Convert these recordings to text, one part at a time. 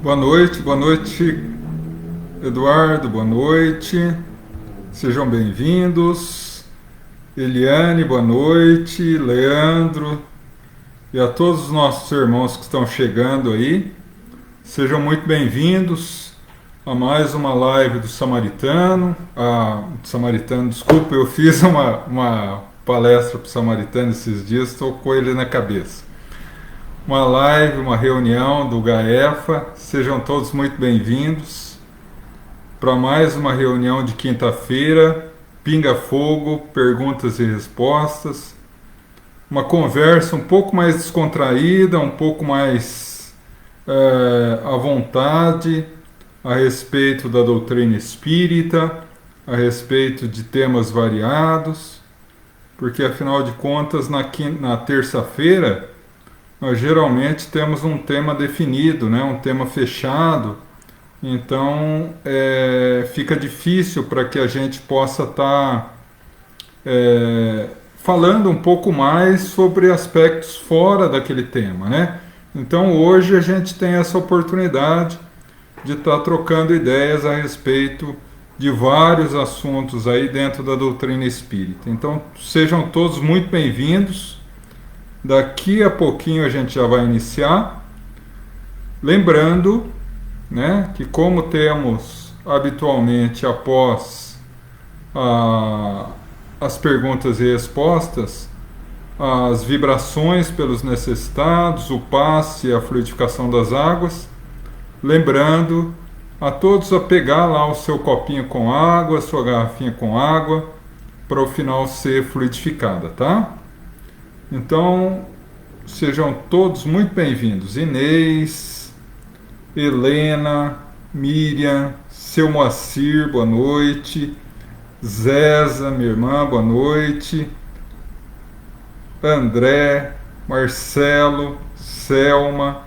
Boa noite, Eduardo, boa noite, sejam bem-vindos. Eliane, boa noite, Leandro e a todos os nossos irmãos que estão chegando aí, sejam muito bem-vindos a mais uma live do Samaritano. Desculpa, eu fiz uma palestra para o Samaritano esses dias, estou com ele na cabeça. Uma live, uma reunião do GAEFA, sejam todos muito bem-vindos para mais uma reunião de quinta-feira, Pinga Fogo, perguntas e respostas, uma conversa um pouco mais descontraída, um pouco mais à vontade a respeito da doutrina espírita, a respeito de temas variados, porque afinal de contas na terça-feira nós geralmente temos um tema definido, né? Um tema fechado, então fica difícil para que a gente possa estar falando um pouco mais sobre aspectos fora daquele tema, né? Então hoje a gente tem essa oportunidade de estar trocando ideias a respeito de vários assuntos aí dentro da doutrina espírita. Então sejam todos muito bem-vindos. Daqui a pouquinho a gente já vai iniciar, lembrando, né, que como temos habitualmente após as perguntas e respostas, as vibrações pelos necessitados, o passe e a fluidificação das águas, lembrando a todos a pegar lá o seu copinho com água, a sua garrafinha com água, para o final ser fluidificada, tá? Então, sejam todos muito bem-vindos. Inês, Helena, Miriam, seu Moacir, boa noite. Zéza, minha irmã, boa noite. André, Marcelo, Selma,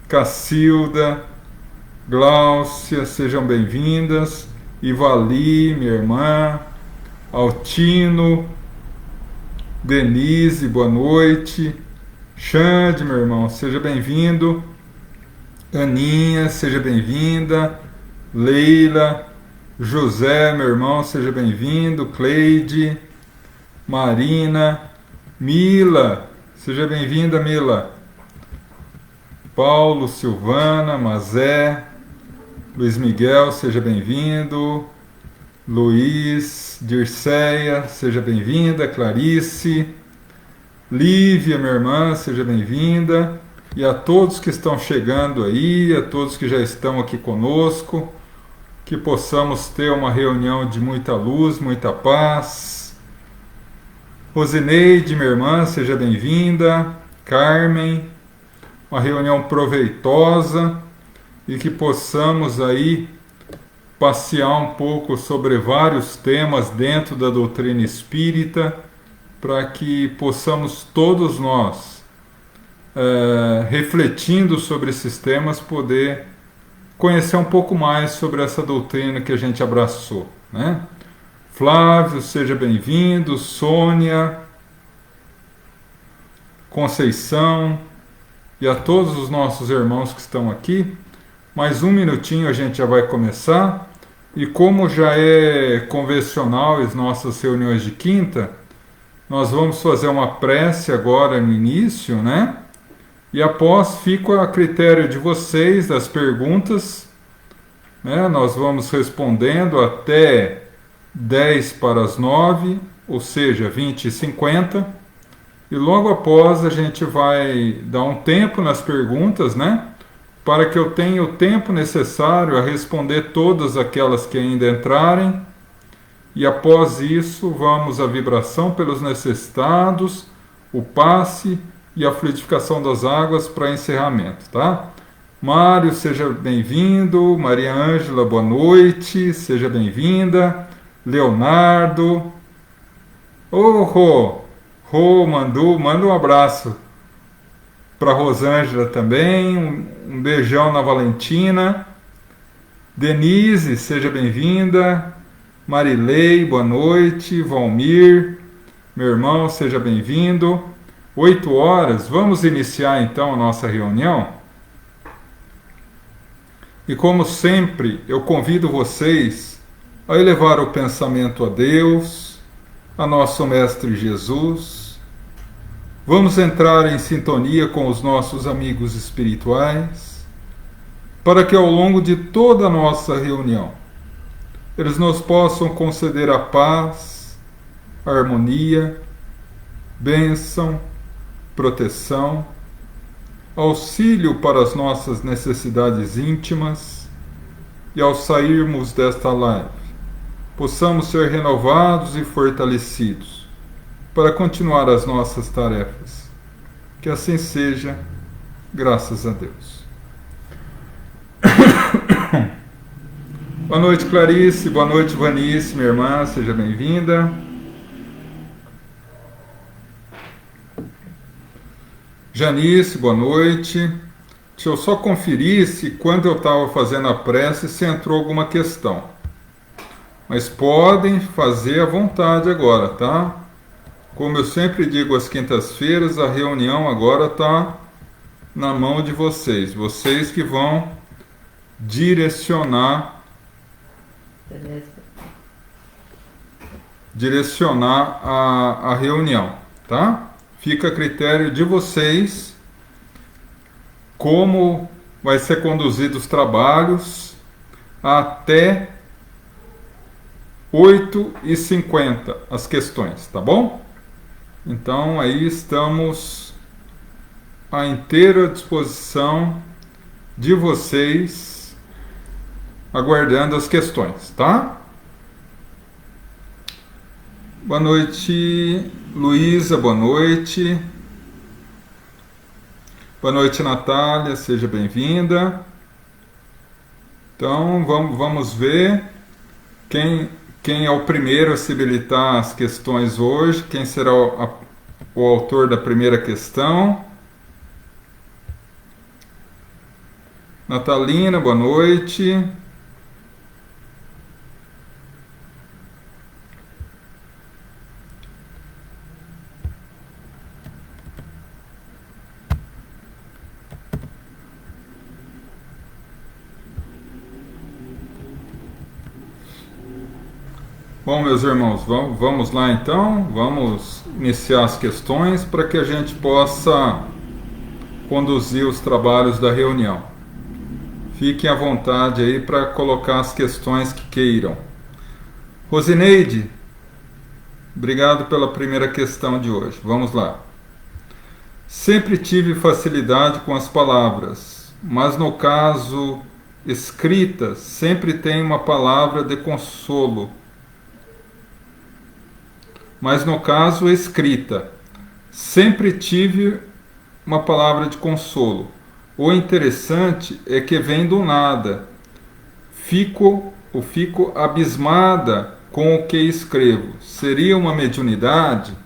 Cacilda, Gláucia, sejam bem-vindas. Ivali, minha irmã. Altino, Denise, boa noite. Xande, meu irmão, seja bem-vindo. Aninha, seja bem-vinda. Leila, José, meu irmão, seja bem-vindo. Cleide, Marina, Mila, seja bem-vinda, Mila. Paulo, Silvana, Mazé, Luiz Miguel, seja bem-vindo. Luiz, Dirceia, seja bem-vinda. Clarice, Lívia, minha irmã, seja bem-vinda. E a todos que estão chegando aí, a todos que já estão aqui conosco, que possamos ter uma reunião de muita luz, muita paz. Rosineide, minha irmã, seja bem-vinda. Carmen, uma reunião proveitosa e que possamos aí passear um pouco sobre vários temas dentro da doutrina espírita, para que possamos todos nós, refletindo sobre esses temas, poder conhecer um pouco mais sobre essa doutrina que a gente abraçou, né? Flávio, seja bem-vindo. Sônia, Conceição e a todos os nossos irmãos que estão aqui. Mais um minutinho a gente já vai começar. E como já é convencional as nossas reuniões de quinta, nós vamos fazer uma prece agora no início, né? E após fico a critério de vocês, das perguntas, né? Nós vamos respondendo até 10 para as 9, ou seja, 20h50. E logo após a gente vai dar um tempo nas perguntas, né? Para que eu tenha o tempo necessário a responder todas aquelas que ainda entrarem. E após isso, vamos à vibração pelos necessitados, o passe e a fluidificação das águas para encerramento, tá? Mário, seja bem-vindo. Maria Ângela, boa noite, seja bem-vinda. Leonardo. Rô, manda um abraço para Rosângela também, um beijão na Valentina. Denise, seja bem-vinda. Marilei, boa noite. Valmir, meu irmão, seja bem-vindo. 8 horas, vamos iniciar então a nossa reunião? E como sempre, eu convido vocês a elevar o pensamento a Deus, a nosso Mestre Jesus. Vamos entrar em sintonia com os nossos amigos espirituais, para que ao longo de toda a nossa reunião, eles nos possam conceder a paz, a harmonia, bênção, proteção, auxílio para as nossas necessidades íntimas, e ao sairmos desta live, possamos ser renovados e fortalecidos para continuar as nossas tarefas. Que assim seja, graças a Deus. Boa noite, Clarice. Boa noite, Vanice, minha irmã. Seja bem-vinda. Janice, boa noite. Deixa eu só conferir se quando eu estava fazendo a prece se entrou alguma questão. Mas podem fazer à vontade agora, tá? Como eu sempre digo às quintas-feiras, a reunião agora está na mão de vocês. Vocês que vão direcionar a reunião, tá? Fica a critério de vocês como vai ser conduzido os trabalhos até 8h50 as questões, tá bom? Então aí estamos à inteira disposição de vocês, aguardando as questões, tá? Boa noite, Luísa, boa noite. Boa noite, Natália, seja bem-vinda. Então, vamos ver quem é o primeiro a se habilitar as questões hoje, quem será o autor da primeira questão. Natalina, boa noite. Bom, meus irmãos, vamos lá então, vamos iniciar as questões para que a gente possa conduzir os trabalhos da reunião. Fiquem à vontade aí para colocar as questões que queiram. Rosineide, obrigado pela primeira questão de hoje. Vamos lá. Sempre tive facilidade com as palavras, mas no caso escrita, sempre tem uma palavra de consolo. Mas no caso escrita, sempre tive uma palavra de consolo. O interessante é que vem do nada. Fico abismada com o que escrevo. Seria uma mediunidade?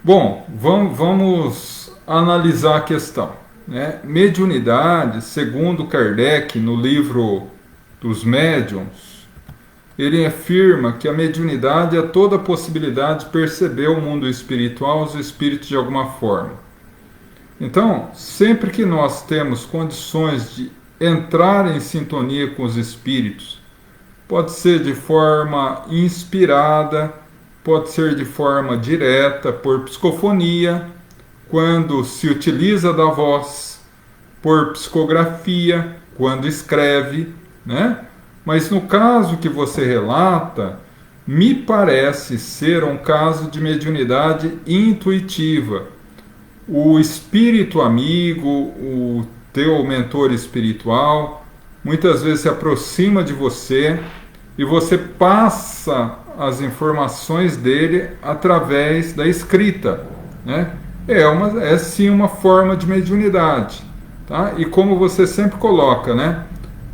Bom, vamos analisar a questão, né? Mediunidade, segundo Kardec, no livro dos Médiuns, ele afirma que a mediunidade é toda a possibilidade de perceber o mundo espiritual, os espíritos de alguma forma. Então, sempre que nós temos condições de entrar em sintonia com os espíritos, pode ser de forma inspirada, pode ser de forma direta, por psicofonia, quando se utiliza da voz, por psicografia, quando escreve, né? Mas no caso que você relata, me parece ser um caso de mediunidade intuitiva. O espírito amigo, o teu mentor espiritual, muitas vezes se aproxima de você e você passa as informações dele através da escrita, né? É sim uma forma de mediunidade, tá? E como você sempre coloca, né?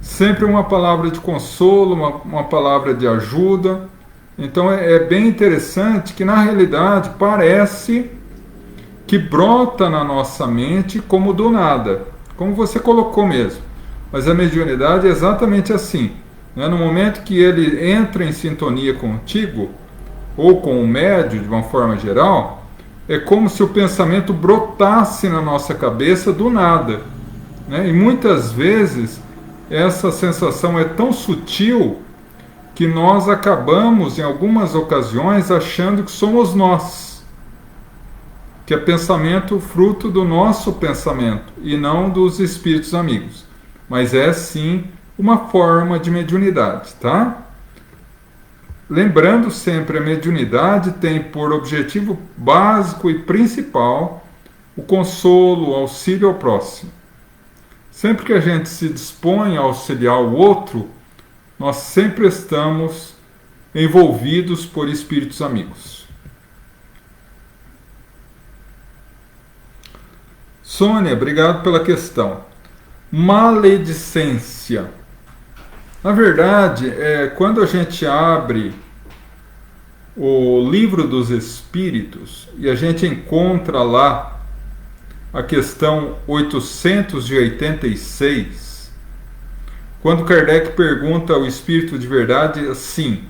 Sempre uma palavra de consolo, uma palavra de ajuda. Então é bem interessante que na realidade parece que brota na nossa mente como do nada, como você colocou mesmo. Mas a mediunidade é exatamente assim, né? No momento que ele entra em sintonia contigo, ou com o médium de uma forma geral, é como se o pensamento brotasse na nossa cabeça do nada, né? E muitas vezes essa sensação é tão sutil que nós acabamos, em algumas ocasiões, achando que somos nós, que é pensamento fruto do nosso pensamento e não dos espíritos amigos. Mas é sim uma forma de mediunidade, tá? Lembrando sempre, a mediunidade tem por objetivo básico e principal o consolo, o auxílio ao próximo. Sempre que a gente se dispõe a auxiliar o outro, nós sempre estamos envolvidos por espíritos amigos. Sônia, obrigado pela questão. Maledicência. Na verdade, quando a gente abre o Livro dos Espíritos e a gente encontra lá a questão 886, quando Kardec pergunta ao Espírito de Verdade assim: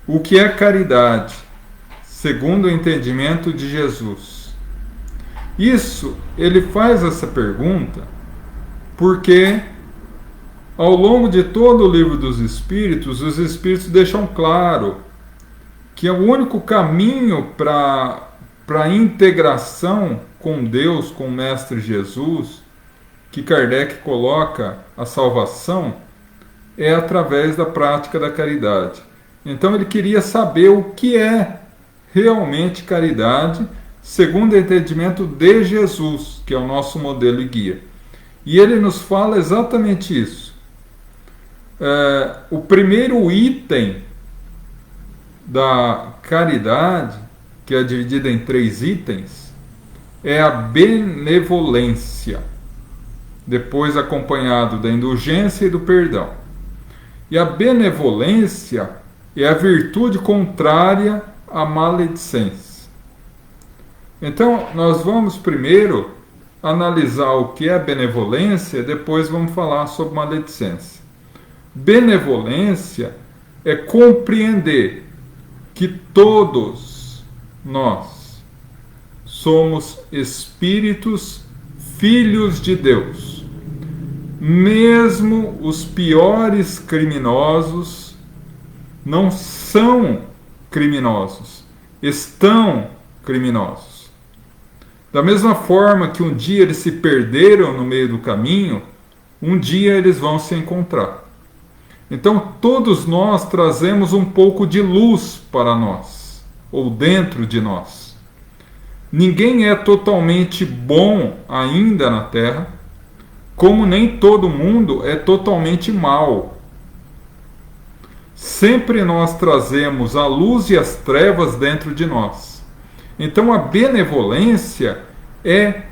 o que é caridade, segundo o entendimento de Jesus? Isso, ele faz essa pergunta porque ao longo de todo o Livro dos Espíritos, os Espíritos deixam claro que o único caminho para a integração com Deus, com o Mestre Jesus, que Kardec coloca a salvação, é através da prática da caridade. Então ele queria saber o que é realmente caridade, segundo o entendimento de Jesus, que é o nosso modelo e guia. E ele nos fala exatamente isso. O primeiro item da caridade, que é dividida em 3 itens, é a benevolência, depois acompanhado da indulgência e do perdão. E a benevolência é a virtude contrária à maledicência. Então, nós vamos primeiro analisar o que é benevolência, depois vamos falar sobre maledicência. Benevolência é compreender que todos nós somos espíritos filhos de Deus. Mesmo os piores criminosos não são criminosos, estão criminosos. Da mesma forma que um dia eles se perderam no meio do caminho, um dia eles vão se encontrar. Então todos nós trazemos um pouco de luz para nós, ou dentro de nós. Ninguém é totalmente bom ainda na Terra, como nem todo mundo é totalmente mau. Sempre nós trazemos a luz e as trevas dentro de nós. Então a benevolência é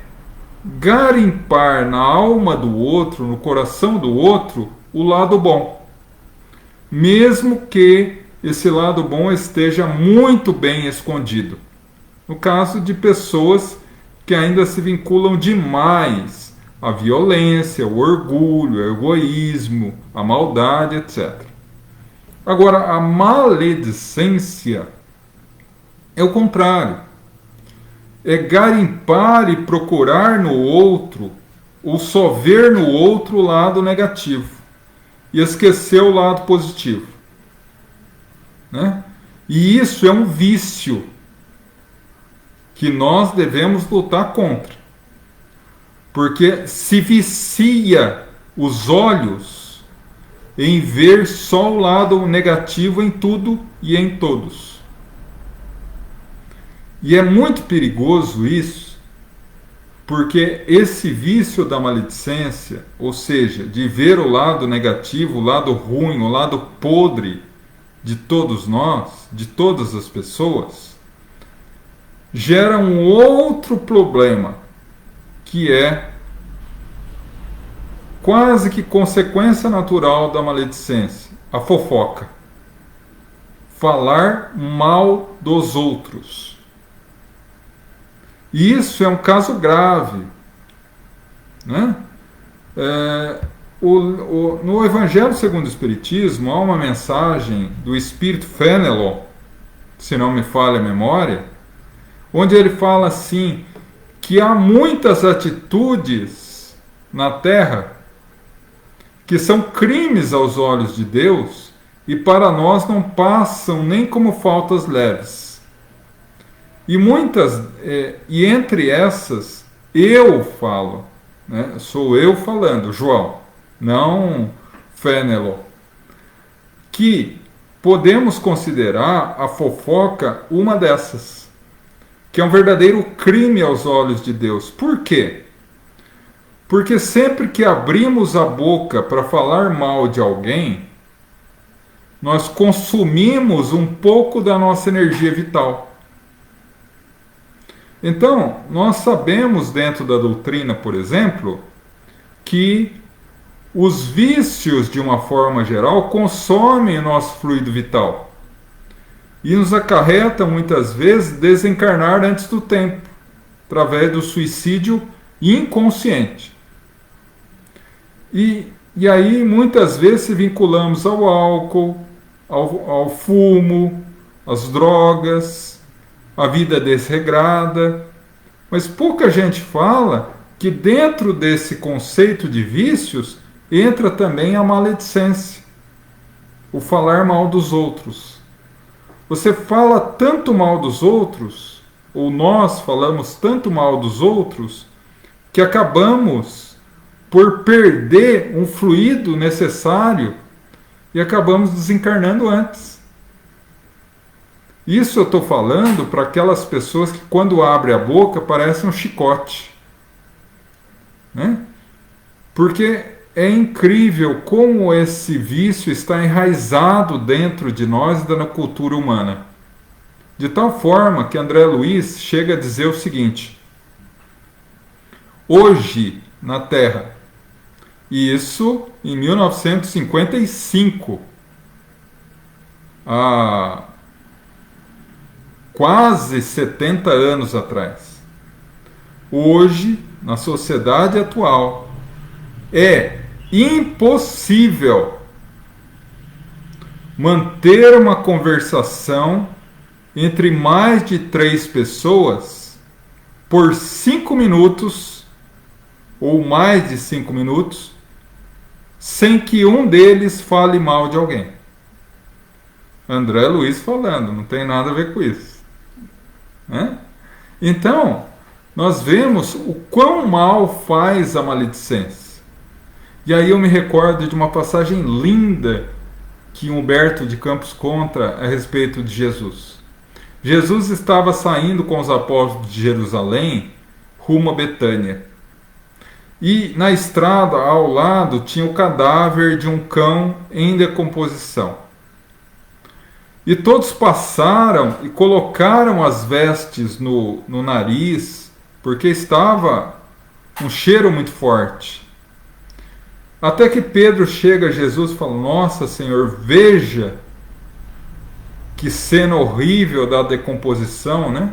garimpar na alma do outro, no coração do outro, o lado bom. Mesmo que esse lado bom esteja muito bem escondido. No caso de pessoas que ainda se vinculam demais à violência, ao orgulho, ao egoísmo, à maldade, etc. Agora, a maledicência é o contrário. É garimpar e procurar no outro, ou só ver no outro o lado negativo e esquecer o lado positivo, né? E isso é um vício que nós devemos lutar contra, porque se vicia os olhos em ver só o lado negativo em tudo e em todos. E é muito perigoso isso, porque esse vício da maledicência, ou seja, de ver o lado negativo, o lado ruim, o lado podre de todos nós, de todas as pessoas, gera um outro problema, que é quase que consequência natural da maledicência, a fofoca. Falar mal dos outros. E isso é um caso grave, né? No Evangelho segundo o Espiritismo há uma mensagem do Espírito Fénelon, se não me falha a memória, onde ele fala assim, que há muitas atitudes na Terra que são crimes aos olhos de Deus e para nós não passam nem como faltas leves. E e entre essas, eu falo, né? Sou eu falando, João, não Fenelon, que podemos considerar a fofoca uma dessas, que é um verdadeiro crime aos olhos de Deus. Por quê? Porque sempre que abrimos a boca para falar mal de alguém, nós consumimos um pouco da nossa energia vital. Então, nós sabemos dentro da doutrina, por exemplo, que os vícios, de uma forma geral, consomem o nosso fluido vital e nos acarretam, muitas vezes, desencarnar antes do tempo, através do suicídio inconsciente. E aí, muitas vezes, se vinculamos ao álcool, ao fumo, às drogas, à vida desregrada. Mas pouca gente fala que dentro desse conceito de vícios entra também a maledicência, o falar mal dos outros. Você fala tanto mal dos outros, ou nós falamos tanto mal dos outros, que acabamos por perder um fluido necessário e acabamos desencarnando antes. Isso eu estou falando para aquelas pessoas que, quando abrem a boca, parecem um chicote, né? Porque é incrível como esse vício está enraizado dentro de nós e da cultura humana. De tal forma que André Luiz chega a dizer o seguinte: hoje, na Terra, e isso em 1955, quase 70 anos atrás. Hoje, na sociedade atual, é impossível manter uma conversação entre mais de 3 pessoas por 5 minutos ou mais de 5 minutos sem que um deles fale mal de alguém. André Luiz falando, não tem nada a ver com isso. Então, nós vemos o quão mal faz a maledicência. E aí eu me recordo de uma passagem linda que Humberto de Campos conta a respeito de Jesus. Jesus estava saindo com os apóstolos de Jerusalém rumo a Betânia. E na estrada ao lado tinha o cadáver de um cão em decomposição. E todos passaram e colocaram as vestes no nariz, porque estava um cheiro muito forte. Até que Pedro chega a Jesus e fala: nossa, Senhor, veja que cena horrível da decomposição, né?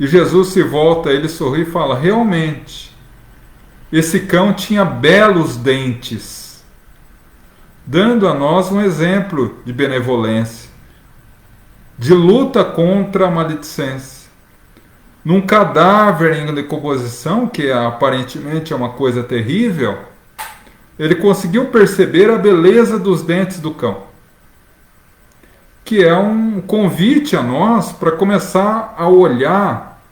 E Jesus se volta, ele sorri e fala: realmente, esse cão tinha belos dentes, dando a nós um exemplo de benevolência, de luta contra a maledicência. Num cadáver em decomposição, que aparentemente é uma coisa terrível, ele conseguiu perceber a beleza dos dentes do cão, que é um convite a nós para começar a olhar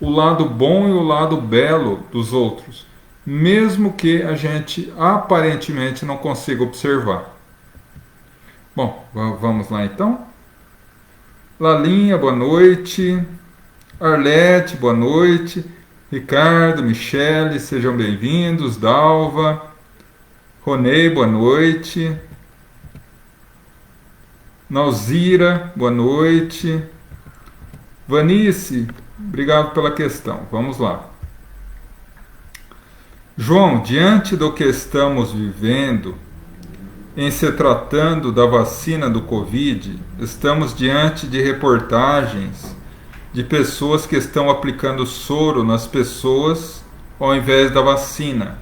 o lado bom e o lado belo dos outros, mesmo que a gente aparentemente não consiga observar. Bom, vamos lá então. Lalinha, boa noite. Arlete, boa noite. Ricardo, Michele, sejam bem-vindos. Dalva. Ronei, boa noite. Nauzira, boa noite. Vanice, obrigado pela questão. Vamos lá. João, diante do que estamos vivendo, em se tratando da vacina do Covid, estamos diante de reportagens de pessoas que estão aplicando soro nas pessoas ao invés da vacina.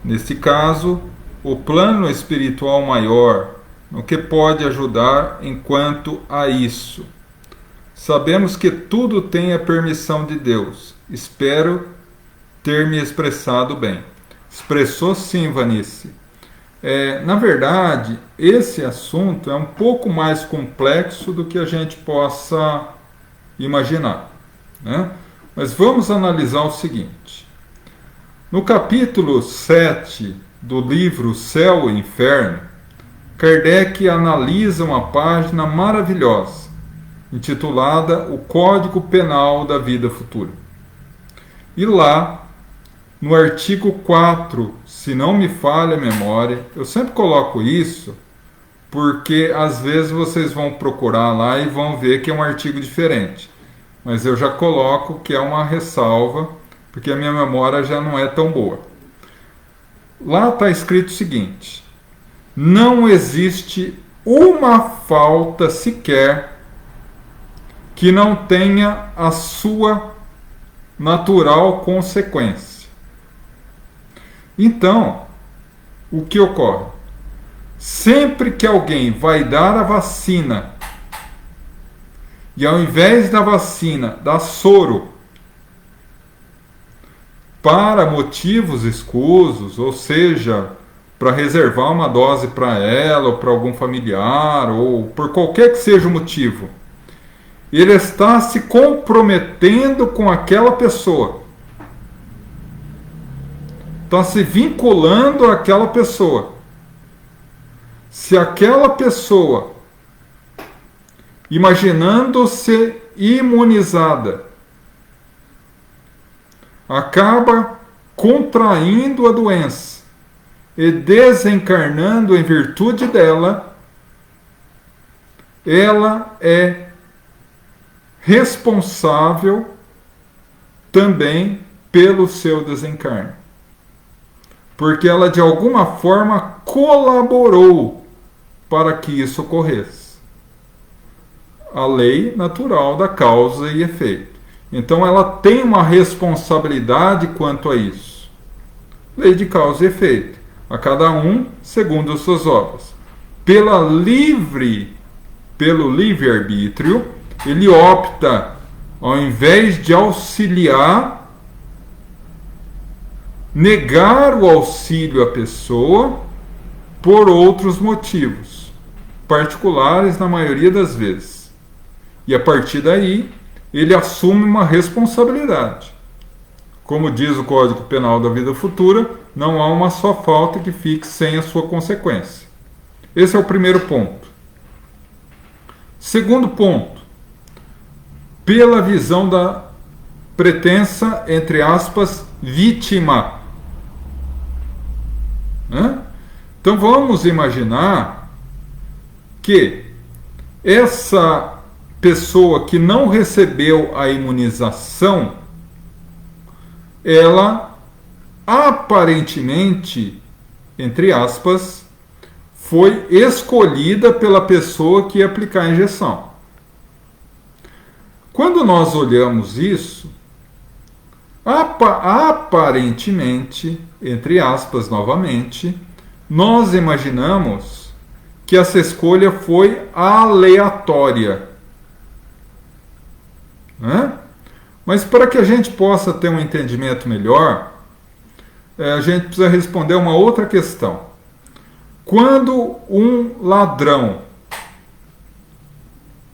Neste caso, o plano espiritual maior, no que pode ajudar enquanto a isso. Sabemos que tudo tem a permissão de Deus. Espero ter me expressado bem. Expressou sim, Vanice. Na verdade, esse assunto é um pouco mais complexo do que a gente possa imaginar, né? Mas vamos analisar o seguinte. No capítulo 7 do livro Céu e Inferno, Kardec analisa uma página maravilhosa, intitulada O Código Penal da Vida Futura. E lá, no artigo 4, se não me falha a memória, eu sempre coloco isso porque às vezes vocês vão procurar lá e vão ver que é um artigo diferente. Mas eu já coloco que é uma ressalva, porque a minha memória já não é tão boa. Lá está escrito o seguinte: não existe uma falta sequer que não tenha a sua natural consequência. Então, o que ocorre? Sempre que alguém vai dar a vacina e ao invés da vacina dá soro para motivos escusos, ou seja, para reservar uma dose para ela ou para algum familiar, ou por qualquer que seja o motivo, ele está se comprometendo com aquela pessoa. Está se vinculando àquela pessoa. Se aquela pessoa, imaginando-se imunizada, acaba contraindo a doença e desencarnando em virtude dela, ela é responsável também pelo seu desencarne. Porque ela de alguma forma colaborou para que isso ocorresse. A lei natural da causa e efeito. Então ela tem uma responsabilidade quanto a isso. Lei de causa e efeito. A cada um segundo as suas obras. Pelo livre-arbítrio, ele opta, ao invés de auxiliar, negar o auxílio à pessoa por outros motivos, particulares na maioria das vezes. E a partir daí, ele assume uma responsabilidade. Como diz o Código Penal da Vida Futura, não há uma só falta que fique sem a sua consequência. Esse é o primeiro ponto. Segundo ponto, pela visão da pretensa, entre aspas, vítima. Então vamos imaginar que essa pessoa que não recebeu a imunização, ela aparentemente, entre aspas, foi escolhida pela pessoa que ia aplicar a injeção. Quando nós olhamos isso, aparentemente, entre aspas novamente, nós imaginamos que essa escolha foi aleatória. Mas para que a gente possa ter um entendimento melhor, a gente precisa responder uma outra questão. Quando um ladrão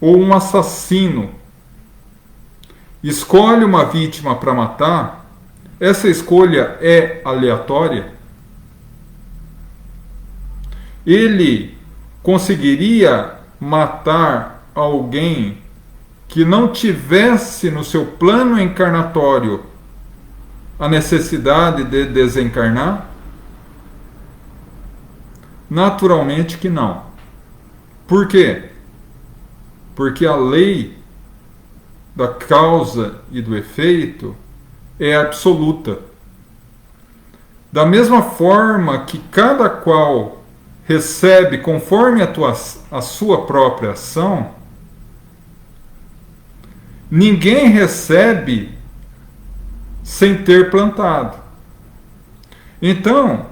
ou um assassino escolhe uma vítima para matar, essa escolha é aleatória? Ele conseguiria matar alguém que não tivesse no seu plano encarnatório a necessidade de desencarnar? Naturalmente que não. Por quê? Porque a lei da causa e do efeito é absoluta. Da mesma forma que cada qual recebe conforme a sua própria ação, ninguém recebe sem ter plantado. Então,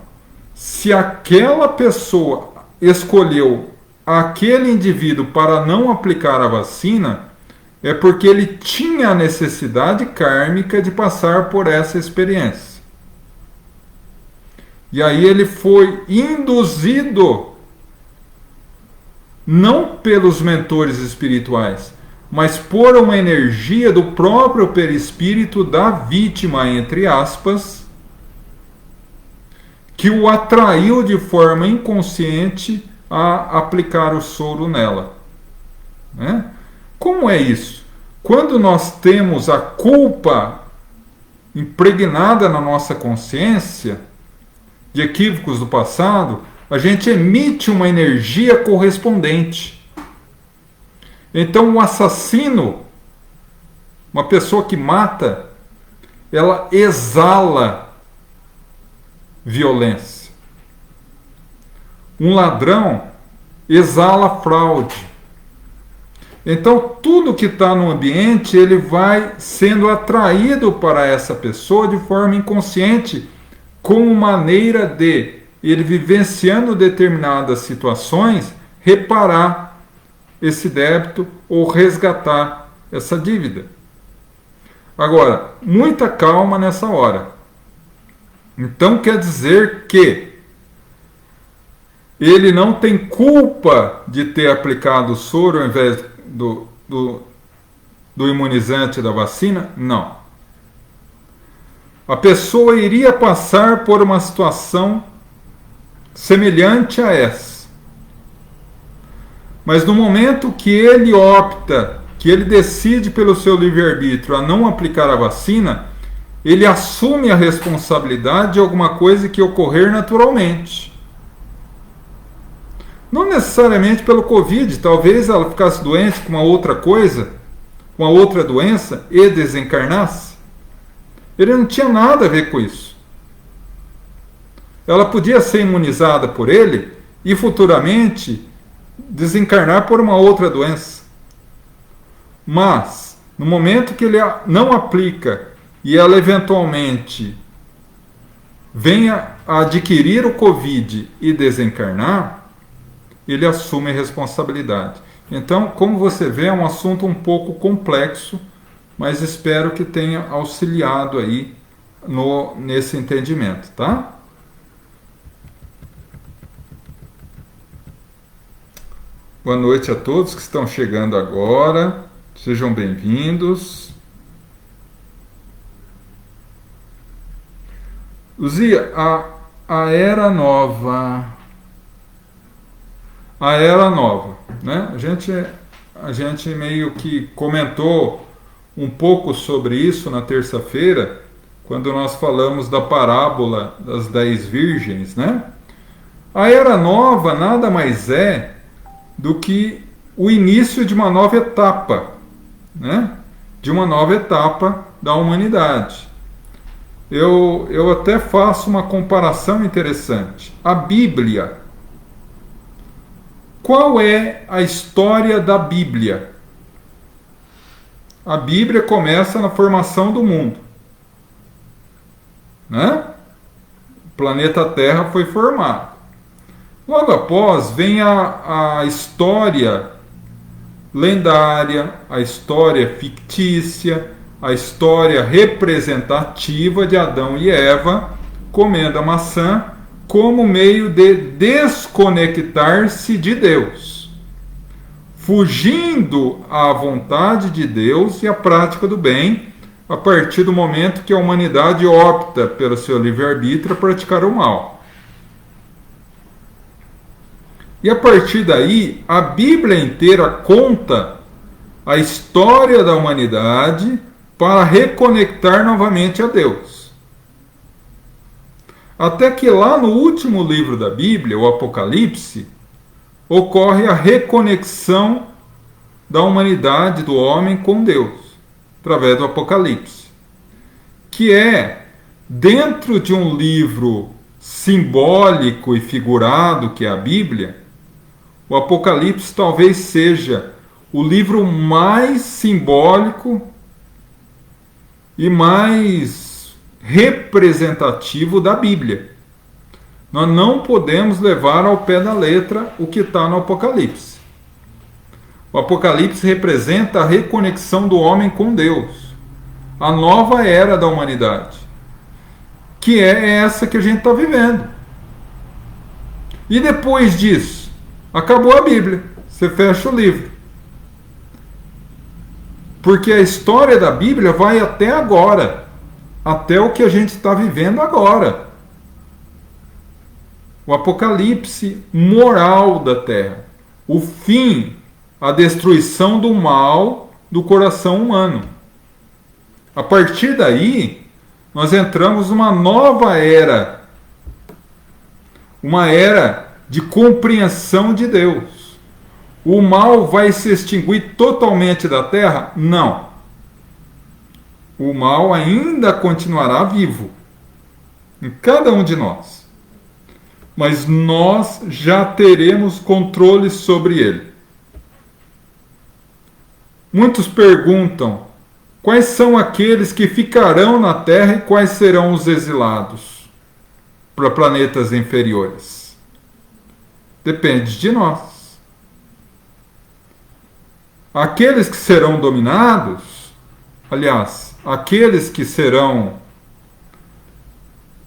se aquela pessoa escolheu aquele indivíduo para não aplicar a vacina, é porque ele tinha a necessidade kármica de passar por essa experiência. E aí ele foi induzido, não pelos mentores espirituais, mas por uma energia do próprio perispírito da vítima, entre aspas, que o atraiu de forma inconsciente a aplicar o soro nela. Né? Como é isso? Quando nós temos a culpa impregnada na nossa consciência de equívocos do passado, a gente emite uma energia correspondente. Então, o assassino, uma pessoa que mata, ela exala violência. Um ladrão exala fraude. Então, tudo que está no ambiente, ele vai sendo atraído para essa pessoa de forma inconsciente, como maneira de ele, vivenciando determinadas situações, reparar esse débito ou resgatar essa dívida. Agora, muita calma nessa hora. Então quer dizer que ele não tem culpa de ter aplicado o soro ao invés do imunizante da vacina? Não. A pessoa iria passar por uma situação semelhante a essa. Mas no momento que ele opta, que ele decide pelo seu livre-arbítrio a não aplicar a vacina, ele assume a responsabilidade de alguma coisa que ocorrer naturalmente. Não necessariamente pelo Covid, talvez ela ficasse doente com uma outra coisa, com uma outra doença e desencarnasse. Ele não tinha nada a ver com isso. Ela podia ser imunizada por ele e futuramente desencarnar por uma outra doença. Mas, no momento que ele não aplica e ela eventualmente venha a adquirir o Covid e desencarnar, ele assume a responsabilidade. Então, como você vê, é um assunto um pouco complexo, mas espero que tenha auxiliado aí nesse entendimento, tá? Boa noite a todos que estão chegando agora. Sejam bem-vindos. Luzia, a Era Nova. A Era Nova, né? A gente meio que comentou um pouco sobre isso na terça-feira, quando nós falamos da parábola das 10 virgens, né? A Era Nova nada mais é do que o início de uma nova etapa, né? De uma nova etapa da humanidade. Eu até faço uma comparação interessante. A Bíblia. Qual é a história da Bíblia? A Bíblia começa na formação do mundo, né? O planeta Terra foi formado. Logo após vem a história lendária, a história fictícia, a história representativa de Adão e Eva comendo a maçã como meio de desconectar-se de Deus, fugindo à vontade de Deus e à prática do bem, a partir do momento que a humanidade opta pelo seu livre-arbítrio a praticar o mal. E a partir daí, a Bíblia inteira conta a história da humanidade para reconectar novamente a Deus. Até que lá no último livro da Bíblia, o Apocalipse, ocorre a reconexão da humanidade, do homem com Deus, através do Apocalipse, que é, dentro de um livro simbólico e figurado que é a Bíblia, o Apocalipse talvez seja o livro mais simbólico e mais representativo da Bíblia. Nós não podemos levar ao pé da letra o que está no Apocalipse. O Apocalipse representa a reconexão do homem com Deus, a nova era da humanidade, que é essa que a gente está vivendo. E depois disso, acabou a Bíblia. Você fecha o livro. Porque a história da Bíblia vai até agora. Até o que a gente está vivendo agora. O apocalipse moral da terra. O fim, a destruição do mal do coração humano. A partir daí, nós entramos numa nova era. Uma era de compreensão de Deus. O mal vai se extinguir totalmente da terra? Não. O mal ainda continuará vivo em cada um de nós. Mas nós já teremos controle sobre ele. Muitos perguntam: quais são aqueles que ficarão na terra e quais serão os exilados para planetas inferiores? Depende de nós. Aqueles que serão dominados, aliás, aqueles que serão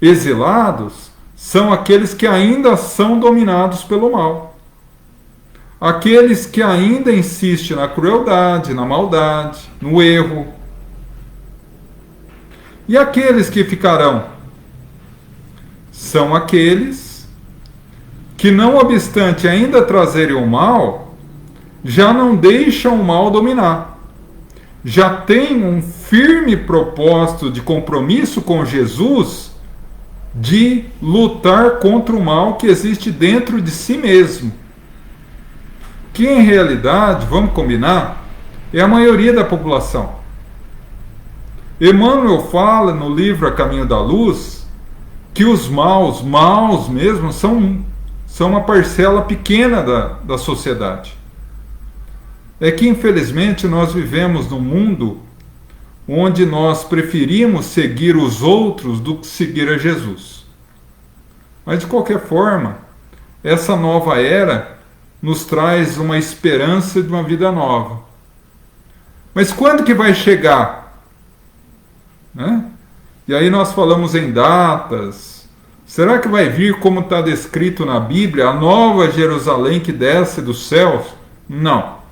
exilados, são aqueles que ainda são dominados pelo mal. Aqueles que ainda insistem na crueldade, na maldade, no erro. E aqueles que ficarão? São aqueles que, não obstante ainda trazerem o mal, já não deixam o mal dominar. Já têm um firme propósito de compromisso com Jesus de lutar contra o mal que existe dentro de si mesmo. Que em realidade, vamos combinar, é a maioria da população. Emmanuel fala no livro A Caminho da Luz que os maus mesmo, são uma parcela pequena da sociedade. É que infelizmente nós vivemos num mundo onde nós preferimos seguir os outros do que seguir a Jesus. Mas de qualquer forma, essa nova era nos traz uma esperança de uma vida nova. Mas quando que vai chegar? Né? E aí nós falamos em datas. Será que vai vir como está descrito na Bíblia, a nova Jerusalém que desce dos céus? Não.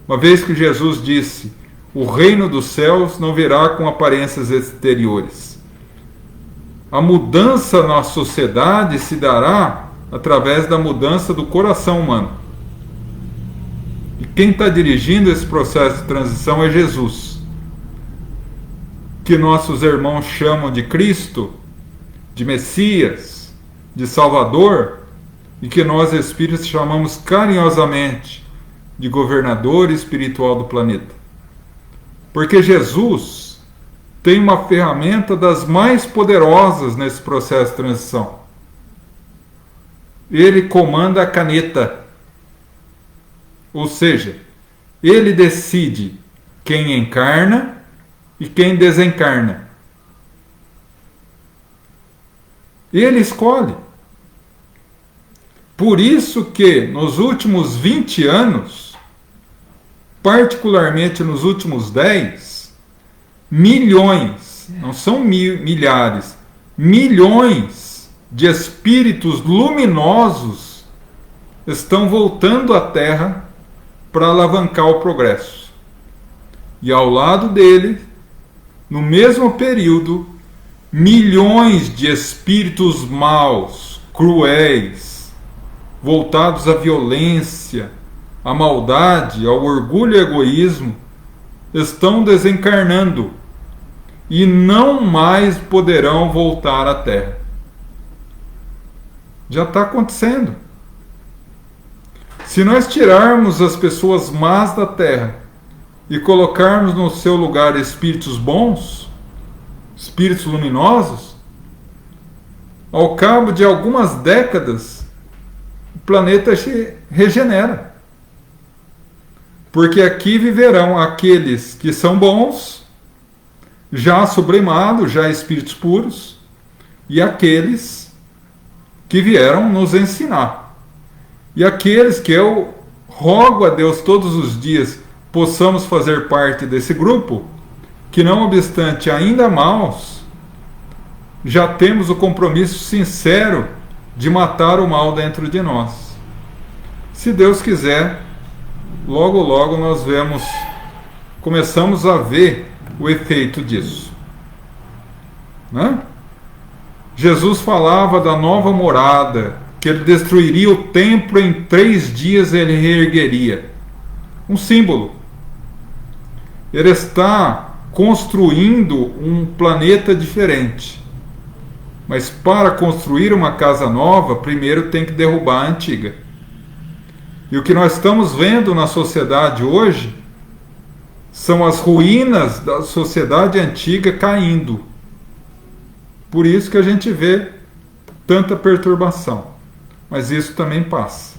Uma vez que Jesus disse: o reino dos céus não virá com aparências exteriores. A mudança na sociedade se dará através da mudança do coração humano. E quem está dirigindo esse processo de transição é Jesus, que nossos irmãos chamam de Cristo, de Messias, de Salvador, e que nós espíritos chamamos carinhosamente de governador espiritual do planeta. Porque Jesus tem uma ferramenta das mais poderosas nesse processo de transição. Ele comanda a caneta. Ou seja, ele decide quem encarna e quem desencarna. Ele escolhe. Por isso que nos últimos 20 anos, particularmente nos últimos 10, milhões, não são milhares, milhões de espíritos luminosos estão voltando à Terra para alavancar o progresso. E ao lado dele, no mesmo período, milhões de espíritos maus, cruéis, voltados à violência, à maldade, ao orgulho e egoísmo, estão desencarnando e não mais poderão voltar à Terra. Já está acontecendo. Se nós tirarmos as pessoas más da Terra e colocarmos no seu lugar espíritos bons, espíritos luminosos, ao cabo de algumas décadas, o planeta se regenera. Porque aqui viverão aqueles que são bons, já sublimados, já espíritos puros, e aqueles que vieram nos ensinar. E aqueles que eu rogo a Deus todos os dias possamos fazer parte desse grupo, que não obstante ainda maus, já temos o compromisso sincero de matar o mal dentro de nós. Se Deus quiser, logo logo nós começamos a ver o efeito disso, né? Jesus falava da nova morada, que ele destruiria o templo em 3 dias, ele reergueria. Um símbolo. Ele está construindo um planeta diferente. Mas para construir uma casa nova, primeiro tem que derrubar a antiga. E o que nós estamos vendo na sociedade hoje são as ruínas da sociedade antiga caindo. Por isso que a gente vê tanta perturbação. Mas isso também passa.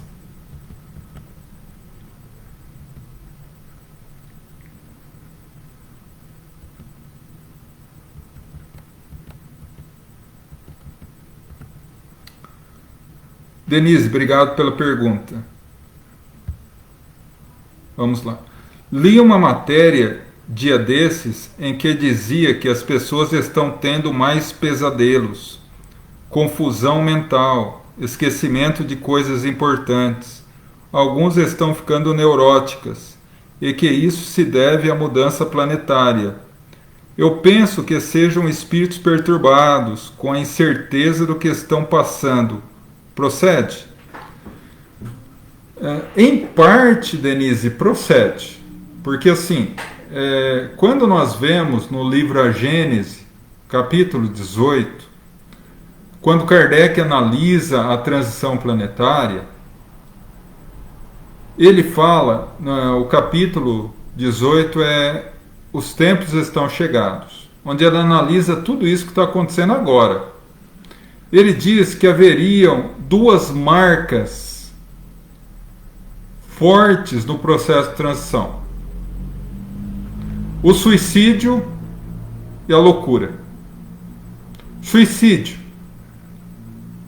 Denise, obrigado pela pergunta. Vamos lá. Li uma matéria dia desses em que dizia que as pessoas estão tendo mais pesadelos, confusão mental, esquecimento de coisas importantes. Alguns estão ficando neuróticas e que isso se deve à mudança planetária. Eu penso que sejam espíritos perturbados, com a incerteza do que estão passando. Procede? Em parte, Denise, procede. Porque assim, quando nós vemos no livro A Gênese, capítulo 18, quando Kardec analisa a transição planetária, ele fala, o capítulo 18 é Os Tempos Estão Chegados, onde ele analisa tudo isso que está acontecendo agora. Ele diz que haveriam 2 marcas fortes no processo de transição: o suicídio e a loucura. Suicídio.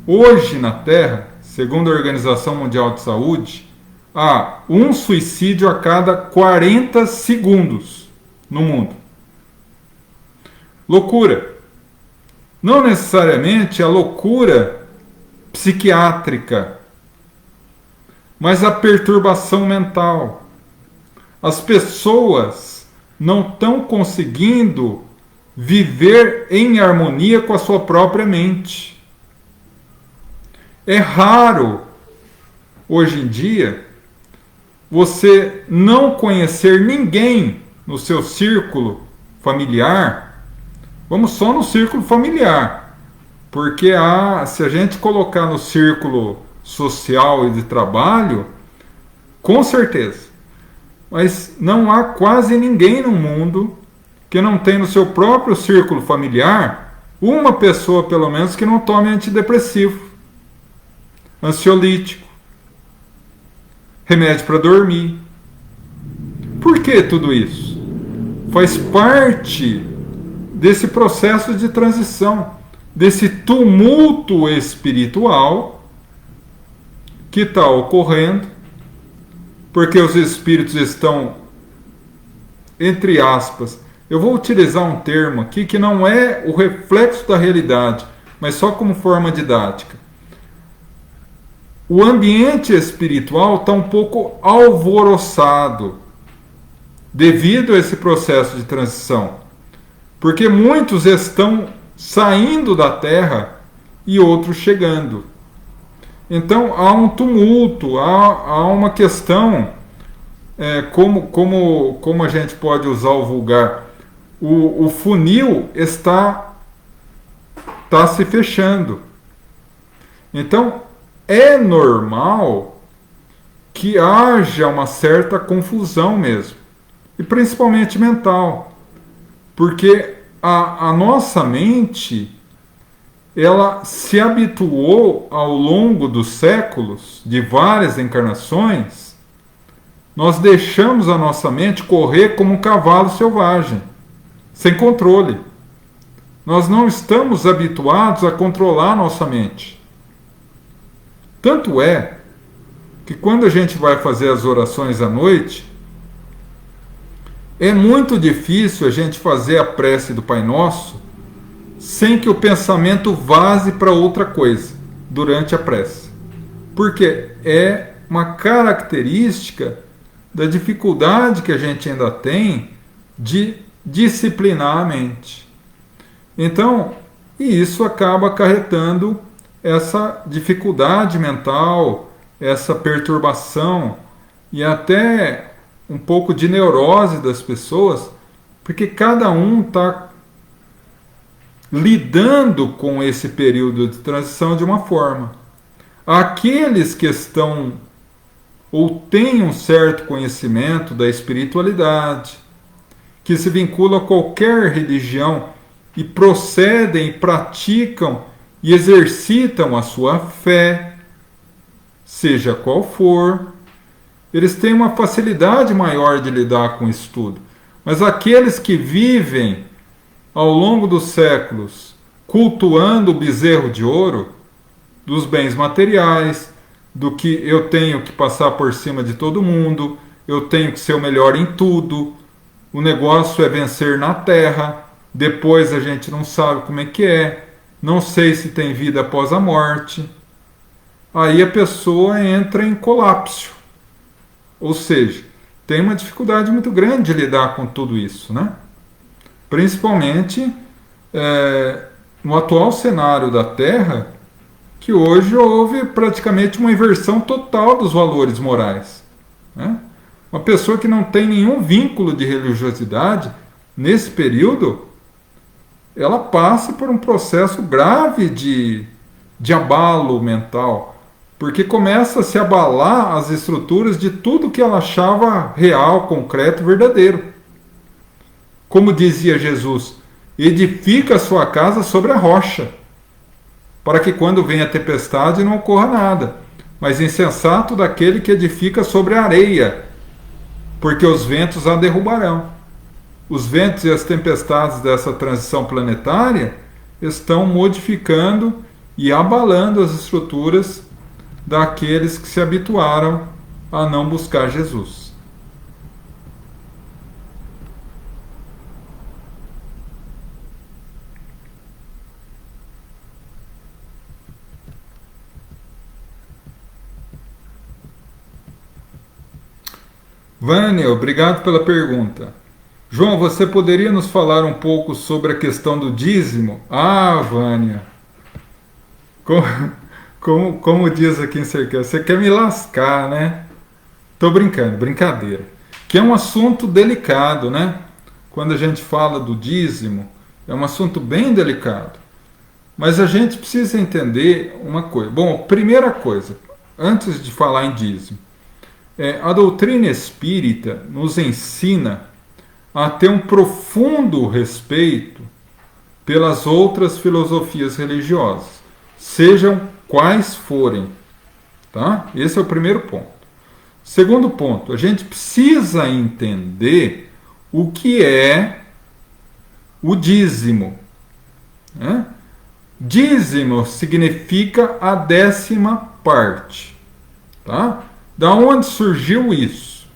Hoje na Terra, segundo a Organização Mundial de Saúde, há um suicídio a cada 40 segundos no mundo. Loucura. Não necessariamente a loucura psiquiátrica, mas a perturbação mental. As pessoas não estão conseguindo viver em harmonia com a sua própria mente. É raro, hoje em dia, você não conhecer ninguém no seu círculo familiar. Vamos só no círculo familiar, porque se a gente colocar no círculo social e de trabalho, com certeza. Mas não há quase ninguém no mundo que não tem no seu próprio círculo familiar uma pessoa, pelo menos, que não tome antidepressivo, ansiolítico, remédio para dormir. Por que tudo isso? Faz parte desse processo de transição, desse tumulto espiritual que está ocorrendo, porque os espíritos estão, entre aspas, eu vou utilizar um termo aqui que não é o reflexo da realidade, mas só como forma didática. O ambiente espiritual está um pouco alvoroçado devido a esse processo de transição, porque muitos estão saindo da Terra e outros chegando. Então há um tumulto, há uma questão, como a gente pode usar o vulgar, o funil está se fechando. Então é normal que haja uma certa confusão mesmo, e principalmente mental, porque a nossa mente, ela se habituou ao longo dos séculos, de várias encarnações, nós deixamos a nossa mente correr como um cavalo selvagem, sem controle. Nós não estamos habituados a controlar a nossa mente. Tanto é que quando a gente vai fazer as orações à noite, é muito difícil a gente fazer a prece do Pai Nosso sem que o pensamento vaze para outra coisa. durante a prece. Porque é uma característica da dificuldade que a gente ainda tem de disciplinar a mente. Então, e isso acaba acarretando essa dificuldade mental, essa perturbação e até um pouco de neurose das pessoas, porque cada um está lidando com esse período de transição de uma forma. Aqueles que estão ou têm um certo conhecimento da espiritualidade, que se vinculam a qualquer religião e procedem, praticam e exercitam a sua fé, seja qual for, eles têm uma facilidade maior de lidar com isso tudo. Mas aqueles que vivem ao longo dos séculos cultuando o bezerro de ouro, dos bens materiais, do que eu tenho que passar por cima de todo mundo, eu tenho que ser o melhor em tudo, o negócio é vencer na terra, depois a gente não sabe como é, não sei se tem vida após a morte. Aí a pessoa entra em colapso. Ou seja, tem uma dificuldade muito grande de lidar com tudo isso, né? Principalmente no atual cenário da Terra, que hoje houve praticamente uma inversão total dos valores morais, né? Uma pessoa que não tem nenhum vínculo de religiosidade, nesse período, ela passa por um processo grave de abalo mental, porque começa a se abalar as estruturas de tudo que ela achava real, concreto, verdadeiro. Como dizia Jesus, edifica a sua casa sobre a rocha, para que quando vem a tempestade não ocorra nada. Mas insensato daquele que edifica sobre a areia, porque os ventos a derrubarão. Os ventos e as tempestades dessa transição planetária estão modificando e abalando as estruturas daqueles que se habituaram a não buscar Jesus. Vânia, obrigado pela pergunta. João, você poderia nos falar um pouco sobre a questão do dízimo? Ah, Vânia, como diz aqui em Cerqueira, você quer me lascar, né? Tô brincando, brincadeira. Que é um assunto delicado, né? Quando a gente fala do dízimo, é um assunto bem delicado. Mas a gente precisa entender uma coisa. Bom, primeira coisa, antes de falar em dízimo, a doutrina espírita nos ensina a ter um profundo respeito pelas outras filosofias religiosas, sejam quais forem. Tá? Esse é o primeiro ponto. Segundo ponto, a gente precisa entender o que é o dízimo, né? Dízimo significa a 10ª parte. Tá? Da onde surgiu isso?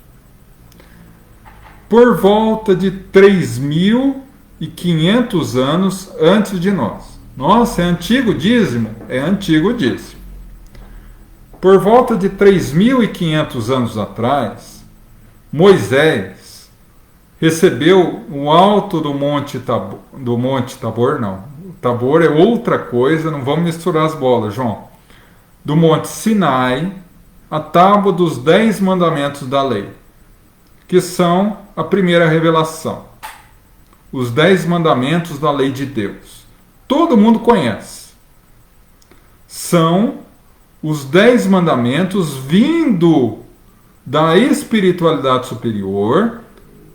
Por volta de 3.500 anos antes de nós. Nossa, é antigo dízimo? É antigo dízimo. Por volta de 3.500 anos atrás, Moisés recebeu o alto do Monte Tabor, não. O Tabor é outra coisa, não vamos misturar as bolas, João. Do Monte Sinai, a tábua dos 10 mandamentos da lei, que são a primeira revelação. Os 10 mandamentos da lei de Deus. Todo mundo conhece. São os 10 mandamentos vindo da espiritualidade superior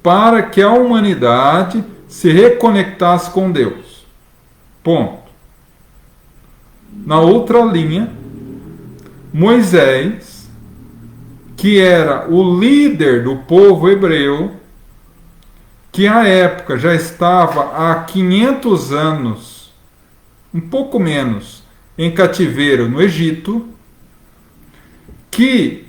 para que a humanidade se reconectasse com Deus. Ponto. Na outra linha, Moisés, que era o líder do povo hebreu, que à época já estava há 500 anos, um pouco menos, em cativeiro no Egito, que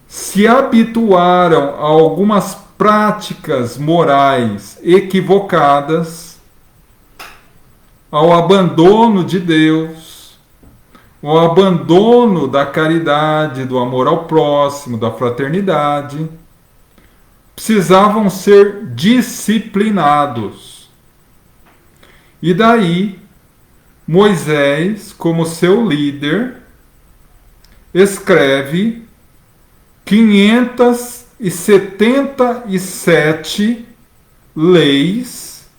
se habituaram a algumas práticas morais equivocadas, ao abandono de Deus, o abandono da caridade, do amor ao próximo, da fraternidade, precisavam ser disciplinados. E daí, Moisés, como seu líder, escreve 577 leis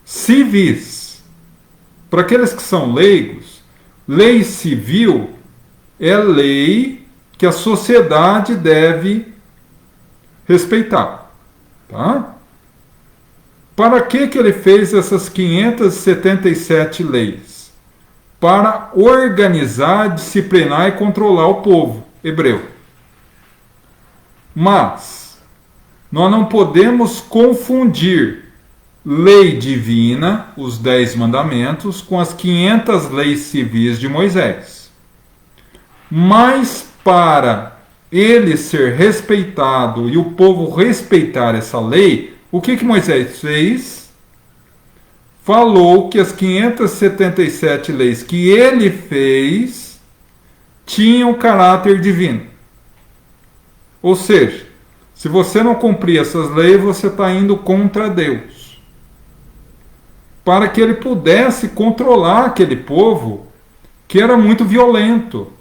civis. Para aqueles que são leigos, lei civil é lei que a sociedade deve respeitar. Tá? Para que ele fez essas 577 leis? Para organizar, disciplinar e controlar o povo hebreu. Mas nós não podemos confundir lei divina, os 10 mandamentos, com as 500 leis civis de Moisés. Mas para ele ser respeitado e o povo respeitar essa lei, o que Moisés fez? Falou que as 577 leis que ele fez tinham caráter divino. Ou seja, se você não cumprir essas leis, você está indo contra Deus. Para que ele pudesse controlar aquele povo que era muito violento,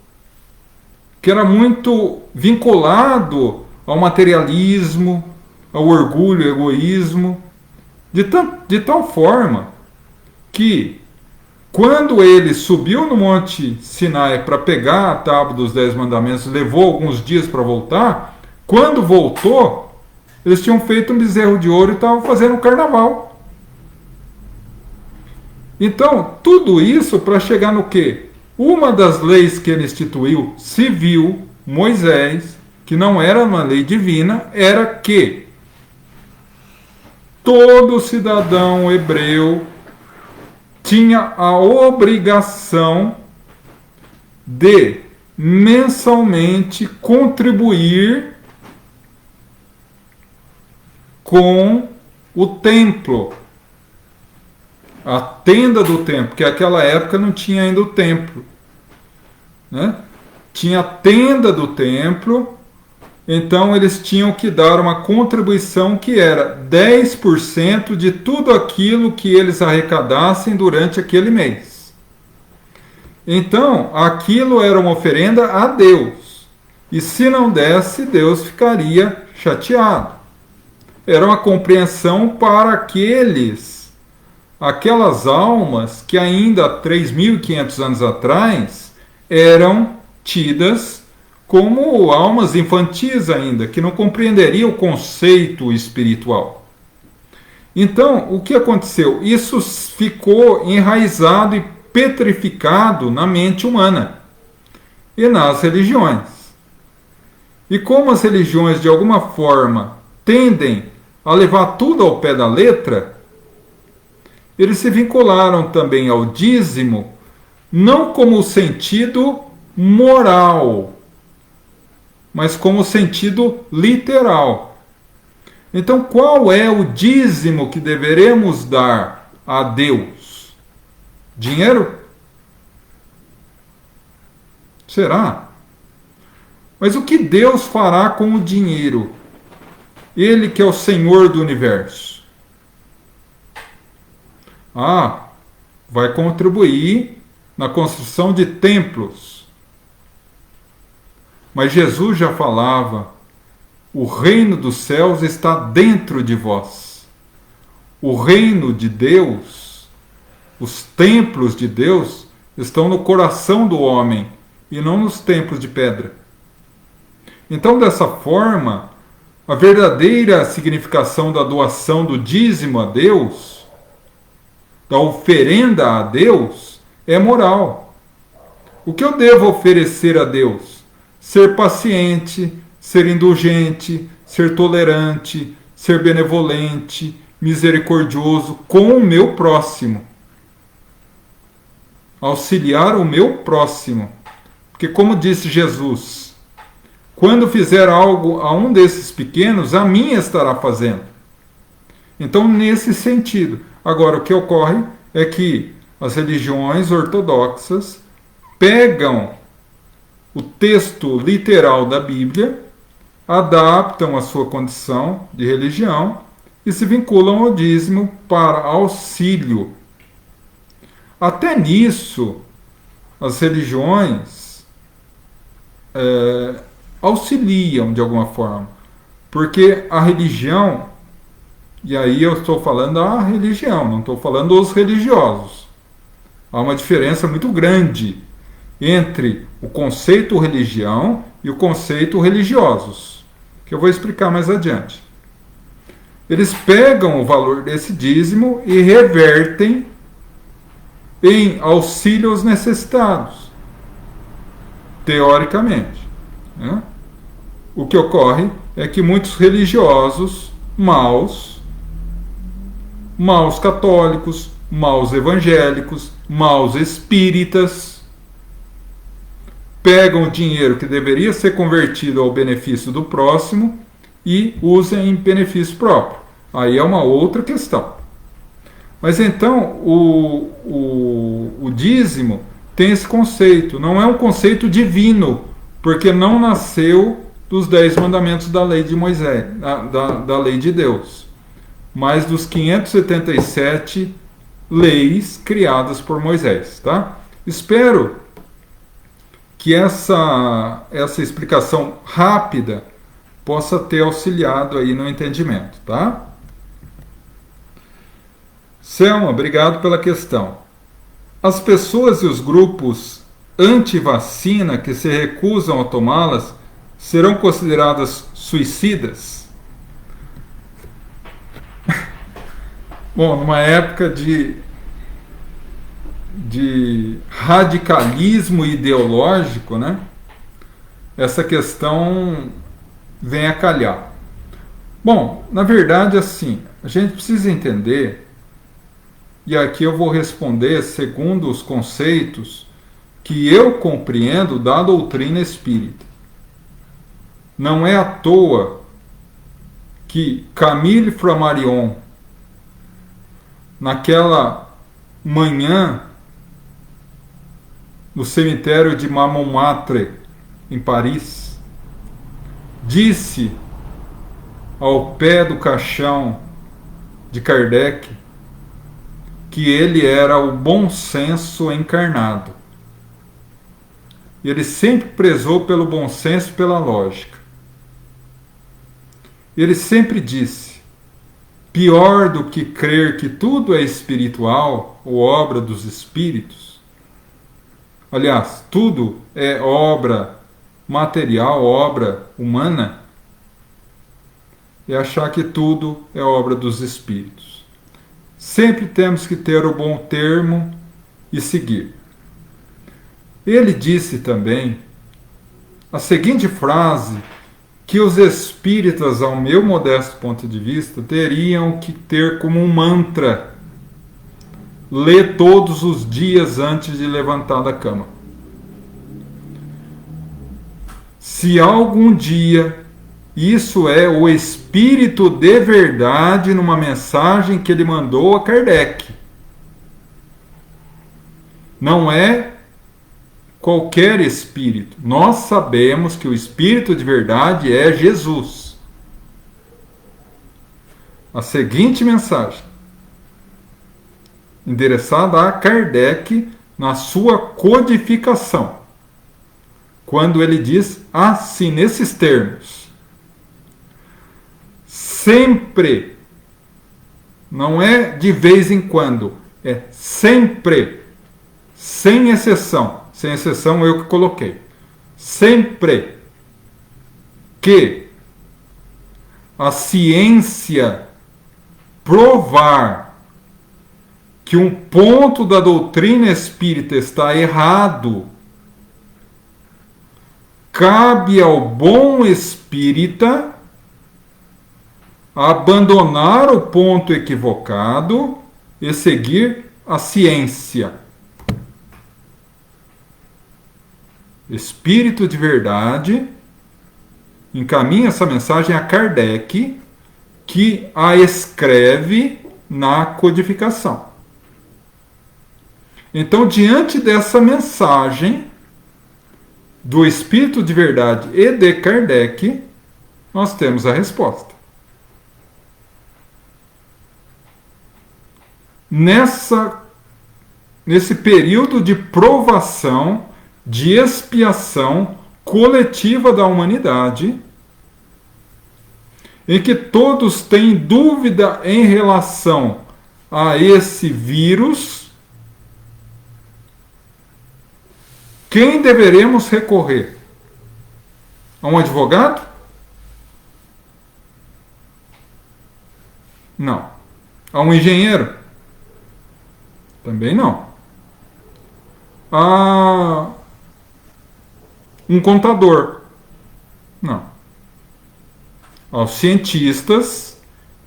que era muito vinculado ao materialismo, ao orgulho, ao egoísmo, de tal forma que, quando ele subiu no Monte Sinai para pegar a tábua dos 10 mandamentos, levou alguns dias para voltar, quando voltou, eles tinham feito um bezerro de ouro e estavam fazendo um carnaval. Então, tudo isso para chegar no quê? Uma das leis que ele instituiu, civil, Moisés, que não era uma lei divina, era que todo cidadão hebreu tinha a obrigação de mensalmente contribuir com o templo, a tenda do templo, porque naquela época não tinha ainda o templo, né? Tinha a tenda do templo, então eles tinham que dar uma contribuição que era 10% de tudo aquilo que eles arrecadassem durante aquele mês. Então, aquilo era uma oferenda a Deus, e se não desse, Deus ficaria chateado. Era uma compreensão para aquelas almas que ainda há 3.500 anos atrás eram tidas como almas infantis ainda, que não compreenderiam o conceito espiritual. Então, o que aconteceu? Isso ficou enraizado e petrificado na mente humana e nas religiões. E como as religiões, de alguma forma, tendem a levar tudo ao pé da letra, eles se vincularam também ao dízimo, não como sentido moral, mas como sentido literal. Então, qual é o dízimo que deveremos dar a Deus? Dinheiro? Será? Mas o que Deus fará com o dinheiro? Ele que é o Senhor do universo. Vai contribuir na construção de templos. Mas Jesus já falava: o reino dos céus está dentro de vós. O reino de Deus, os templos de Deus, estão no coração do homem e não nos templos de pedra. Então, dessa forma, a verdadeira significação da doação do dízimo a Deus, da oferenda a Deus, é moral. O que eu devo oferecer a Deus? Ser paciente, ser indulgente, ser tolerante, ser benevolente, misericordioso com o meu próximo. Auxiliar o meu próximo. Porque, como disse Jesus, quando fizer algo a um desses pequenos, a mim estará fazendo. Então, nesse sentido. Agora, o que ocorre é que as religiões ortodoxas pegam o texto literal da Bíblia, adaptam a sua condição de religião e se vinculam ao dízimo para auxílio. Até nisso, as religiões auxiliam de alguma forma, porque a religião, e aí eu estou falando a religião, não estou falando os religiosos. Há uma diferença muito grande entre o conceito religião e o conceito religiosos, que eu vou explicar mais adiante. Eles pegam o valor desse dízimo e revertem em auxílio aos necessitados, teoricamente, né? O que ocorre é que muitos religiosos maus católicos, maus evangélicos, maus espíritas, pegam o dinheiro que deveria ser convertido ao benefício do próximo e usam em benefício próprio. Aí é uma outra questão. Mas então o dízimo tem esse conceito. Não é um conceito divino, porque não nasceu dos 10 mandamentos da lei de Moisés, da lei de Deus, mas dos 577 leis criadas por Moisés. Tá? Espero que essa explicação rápida possa ter auxiliado aí no entendimento. Tá? Selma, obrigado pela questão. As pessoas e os grupos anti-vacina que se recusam a tomá-las serão consideradas suicidas? Bom, numa época de radicalismo ideológico, né? Essa questão vem a calhar. Bom, na verdade, assim, a gente precisa entender, e aqui eu vou responder segundo os conceitos que eu compreendo da doutrina espírita. Não é à toa que Camille Flammarion, naquela manhã no cemitério de Montmartre, em Paris, disse ao pé do caixão de Kardec que ele era o bom senso encarnado. E ele sempre prezou pelo bom senso e pela lógica. Ele sempre disse: pior do que crer que tudo é espiritual ou obra dos espíritos, aliás, tudo é obra material, obra humana, é achar que tudo é obra dos espíritos. Sempre temos que ter o bom termo e seguir. Ele disse também a seguinte frase, que os espíritas, ao meu modesto ponto de vista, teriam que ter como um mantra: ler todos os dias antes de levantar da cama. Se algum dia, isso é o Espírito de verdade numa mensagem que ele mandou a Kardec. Não é qualquer espírito. Nós sabemos que o Espírito de verdade é Jesus. A seguinte mensagem, endereçada a Kardec na sua codificação, quando ele diz assim, nesses termos: sempre, não é de vez em quando, é sempre, sem exceção. Sem exceção, eu que coloquei. Sempre que a ciência provar que um ponto da doutrina espírita está errado, cabe ao bom espírita abandonar o ponto equivocado e seguir a ciência. Espírito de verdade encaminha essa mensagem a Kardec, que a escreve na codificação. Então, diante dessa mensagem, do Espírito de Verdade e de Kardec, nós temos a resposta. Nesse período de provação, de expiação coletiva da humanidade, em que todos têm dúvida em relação a esse vírus, quem deveremos recorrer? A um advogado? Não. A um engenheiro? Também não. A um contador? Não. Aos cientistas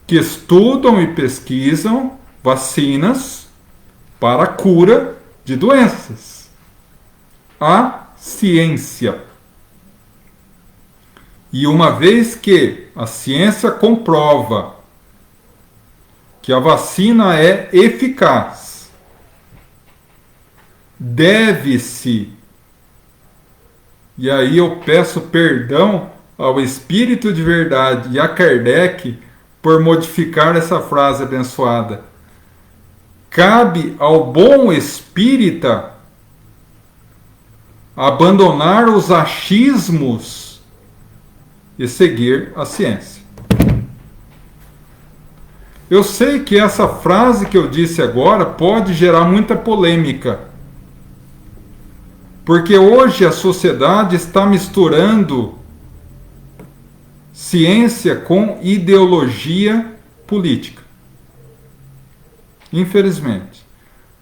que estudam e pesquisam vacinas para a cura de doenças. A ciência. E uma vez que a ciência comprova que a vacina é eficaz, deve-se, e aí eu peço perdão ao Espírito de Verdade e a Kardec por modificar essa frase abençoada, cabe ao bom espírita abandonar os achismos e seguir a ciência. Eu sei que essa frase que eu disse agora pode gerar muita polêmica, porque hoje a sociedade está misturando ciência com ideologia política. Infelizmente.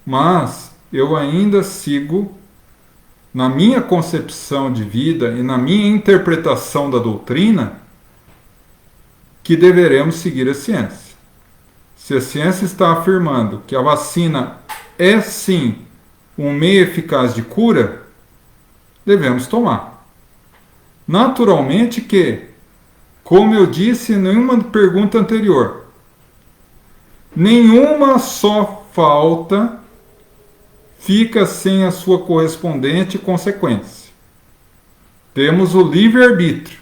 Mas eu ainda sigo, na minha concepção de vida e na minha interpretação da doutrina, que deveremos seguir a ciência. Se a ciência está afirmando que a vacina é sim um meio eficaz de cura, devemos tomar. Naturalmente que, como eu disse em uma pergunta anterior, nenhuma só falta fica sem a sua correspondente consequência. Temos o livre-arbítrio.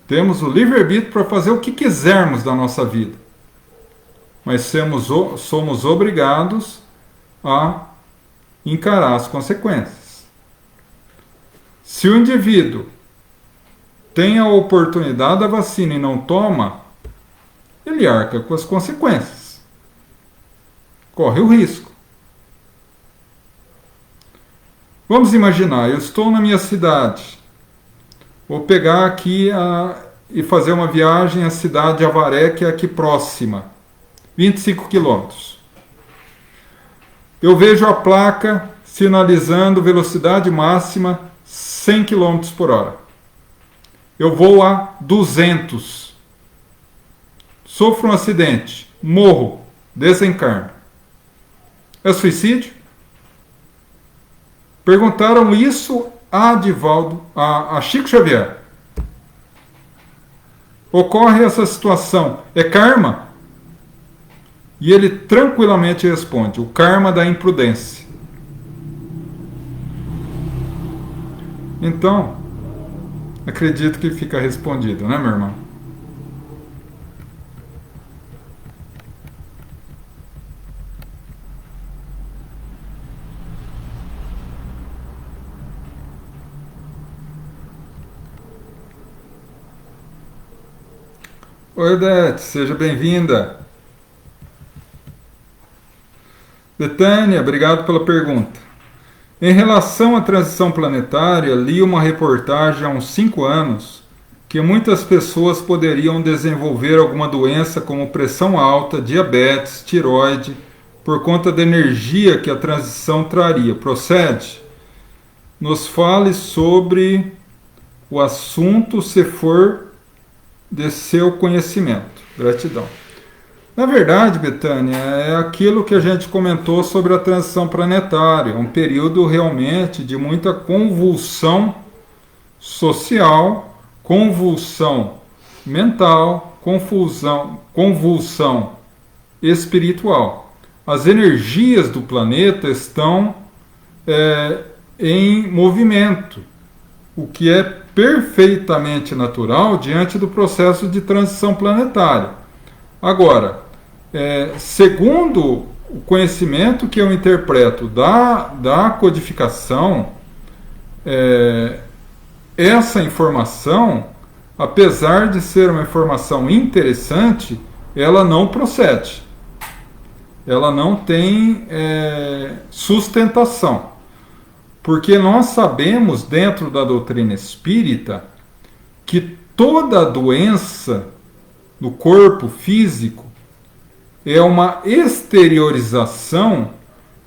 Temos o livre-arbítrio para fazer o que quisermos da nossa vida. Mas somos obrigados a encarar as consequências. Se o indivíduo tem a oportunidade da vacina e não toma, ele arca com as consequências. Corre o risco. Vamos imaginar, eu estou na minha cidade. Vou pegar aqui e fazer uma viagem à cidade de Avaré, que é aqui próxima. 25 quilômetros. Eu vejo a placa sinalizando velocidade máxima 100 km por hora. Eu vou a 200. Sofro um acidente. Morro. Desencarno. É suicídio? Perguntaram isso a Divaldo, a Chico Xavier. Ocorre essa situação. É karma? E ele tranquilamente responde: o karma da imprudência. Então, acredito que fica respondido, né, meu irmão? Oi, Odete, seja bem-vinda. Betânia, obrigado pela pergunta. Em relação à transição planetária, li uma reportagem há uns 5 anos que muitas pessoas poderiam desenvolver alguma doença como pressão alta, diabetes, tireoide, por conta da energia que a transição traria. Procede? Nos fale sobre o assunto se for de seu conhecimento. Gratidão. Na verdade, Betânia, é aquilo que a gente comentou sobre a transição planetária, um período realmente de muita convulsão social, convulsão mental, convulsão espiritual. As energias do planeta estão em movimento, o que é perfeitamente natural diante do processo de transição planetária. Agora, segundo o conhecimento que eu interpreto da codificação, essa informação, apesar de ser uma informação interessante, ela não procede. Ela não tem sustentação. Porque nós sabemos, dentro da doutrina espírita, que toda doença do corpo físico é uma exteriorização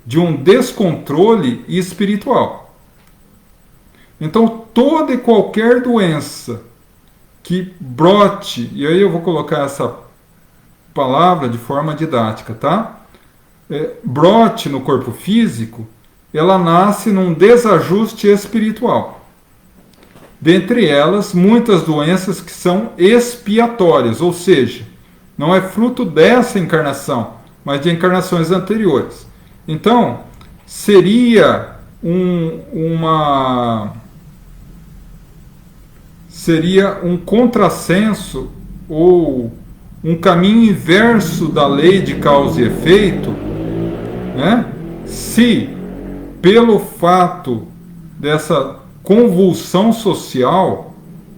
de um descontrole espiritual. Então, toda e qualquer doença que brote, e aí eu vou colocar essa palavra de forma didática, tá? Brote no corpo físico, ela nasce num desajuste espiritual. Dentre elas, muitas doenças que são expiatórias, ou seja, não é fruto dessa encarnação, mas de encarnações anteriores. Então, seria um contrassenso ou um caminho inverso da lei de causa e efeito, né? Se, pelo fato dessa convulsão social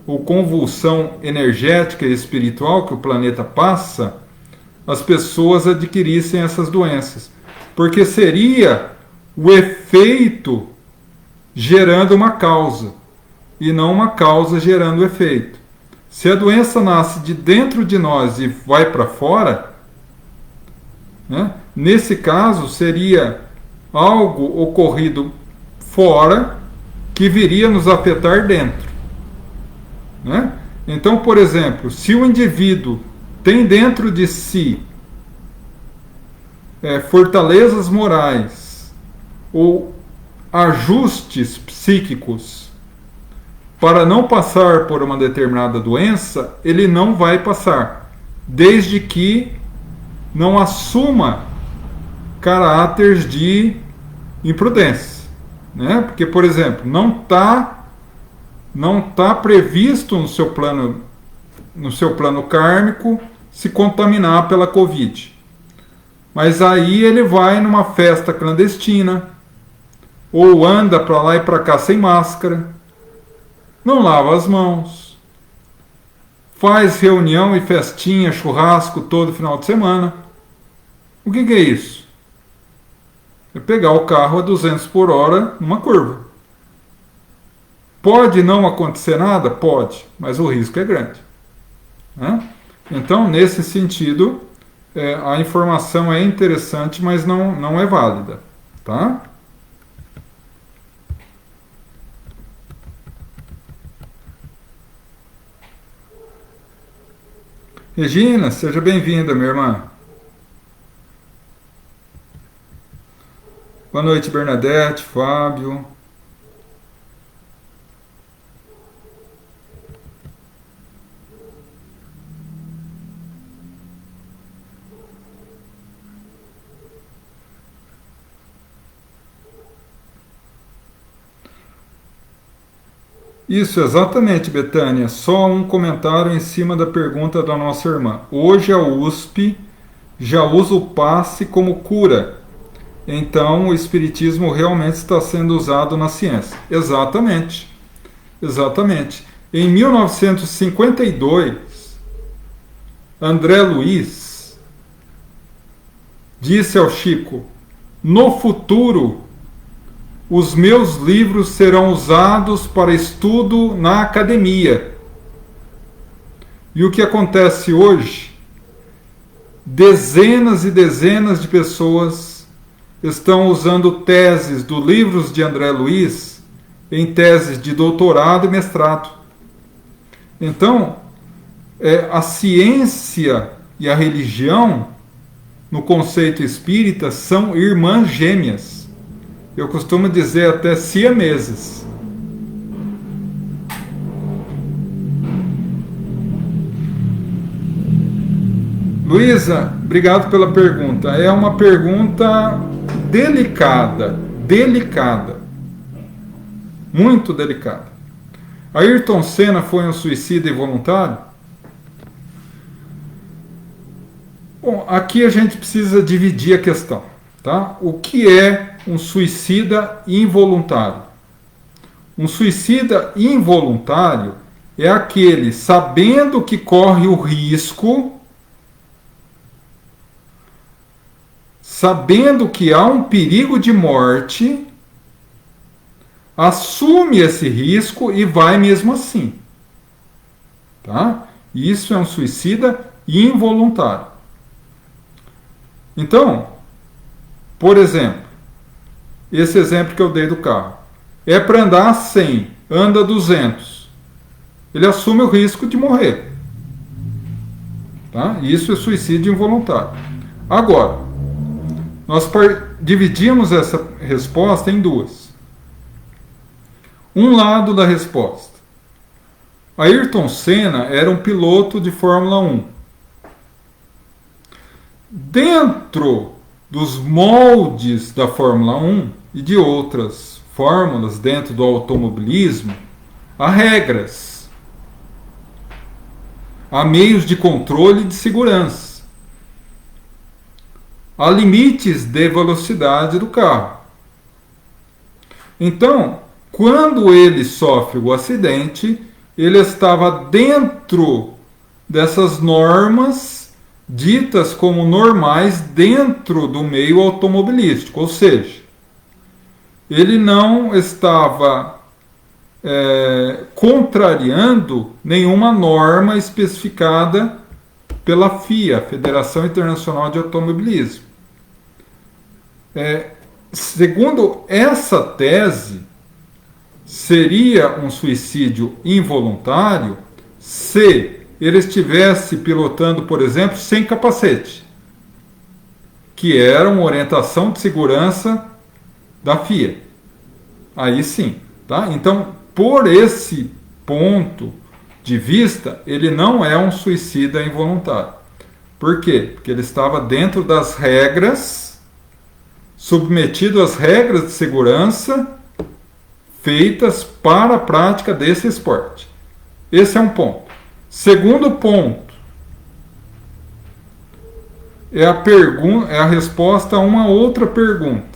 ou convulsão energética e espiritual que o planeta passa, as pessoas adquirissem essas doenças. Porque seria o efeito gerando uma causa, e não uma causa gerando o efeito. Se a doença nasce de dentro de nós e vai para fora, né, nesse caso seria algo ocorrido fora que viria nos afetar dentro, né? Então, por exemplo, se o indivíduo tem dentro de si fortalezas morais ou ajustes psíquicos para não passar por uma determinada doença, ele não vai passar, desde que não assuma caráteres de imprudência, né? Porque, por exemplo, não tá previsto no seu plano kármico se contaminar pela Covid. Mas aí ele vai numa festa clandestina, ou anda para lá e para cá sem máscara, não lava as mãos, faz reunião e festinha, churrasco todo final de semana. O que é isso? É pegar o carro a 200 por hora numa curva. Pode não acontecer nada? Pode, mas o risco é grande, né? Então, nesse sentido, a informação é interessante, mas não é válida, tá? Regina, seja bem-vinda, minha irmã. Boa noite, Bernadette, Fábio. Isso, exatamente, Betânia. Só um comentário em cima da pergunta da nossa irmã. Hoje a USP já usa o passe como cura. Então o espiritismo realmente está sendo usado na ciência. Exatamente. Exatamente. Em 1952, André Luiz disse ao Chico: no futuro, os meus livros serão usados para estudo na academia. E o que acontece hoje? Dezenas e dezenas de pessoas estão usando teses dos livros de André Luiz em teses de doutorado e mestrado. Então, a ciência e a religião, no conceito espírita, são irmãs gêmeas. Eu costumo dizer até siameses. Luísa, obrigado pela pergunta. É uma pergunta delicada. muito delicada. Ayrton Senna foi um suicida involuntário? Bom, aqui a gente precisa dividir a questão, tá? O que é um suicida involuntário? Um suicida involuntário é aquele sabendo que corre o risco, sabendo que há um perigo de morte, assume esse risco e vai mesmo assim. Tá? Isso é um suicida involuntário. Então, por exemplo, esse exemplo que eu dei do carro. É para andar 100, anda 200. Ele assume o risco de morrer. Tá? Isso é suicídio involuntário. Agora, nós dividimos essa resposta em duas. Um lado da resposta. Ayrton Senna era um piloto de Fórmula 1. Dentro dos moldes da Fórmula 1 e de outras fórmulas dentro do automobilismo, há regras, há meios de controle e de segurança, há limites de velocidade do carro. Então, quando ele sofre o acidente, ele estava dentro dessas normas ditas como normais dentro do meio automobilístico, ou seja, ele não estava contrariando nenhuma norma especificada pela FIA, Federação Internacional de Automobilismo. Segundo essa tese, seria um suicídio involuntário se ele estivesse pilotando, por exemplo, sem capacete, que era uma orientação de segurança da FIA. Aí sim, tá? Então, por esse ponto de vista, ele não é um suicida involuntário. Por quê? Porque ele estava dentro das regras, submetido às regras de segurança feitas para a prática desse esporte. Esse é um ponto. Segundo ponto é a resposta a uma outra pergunta.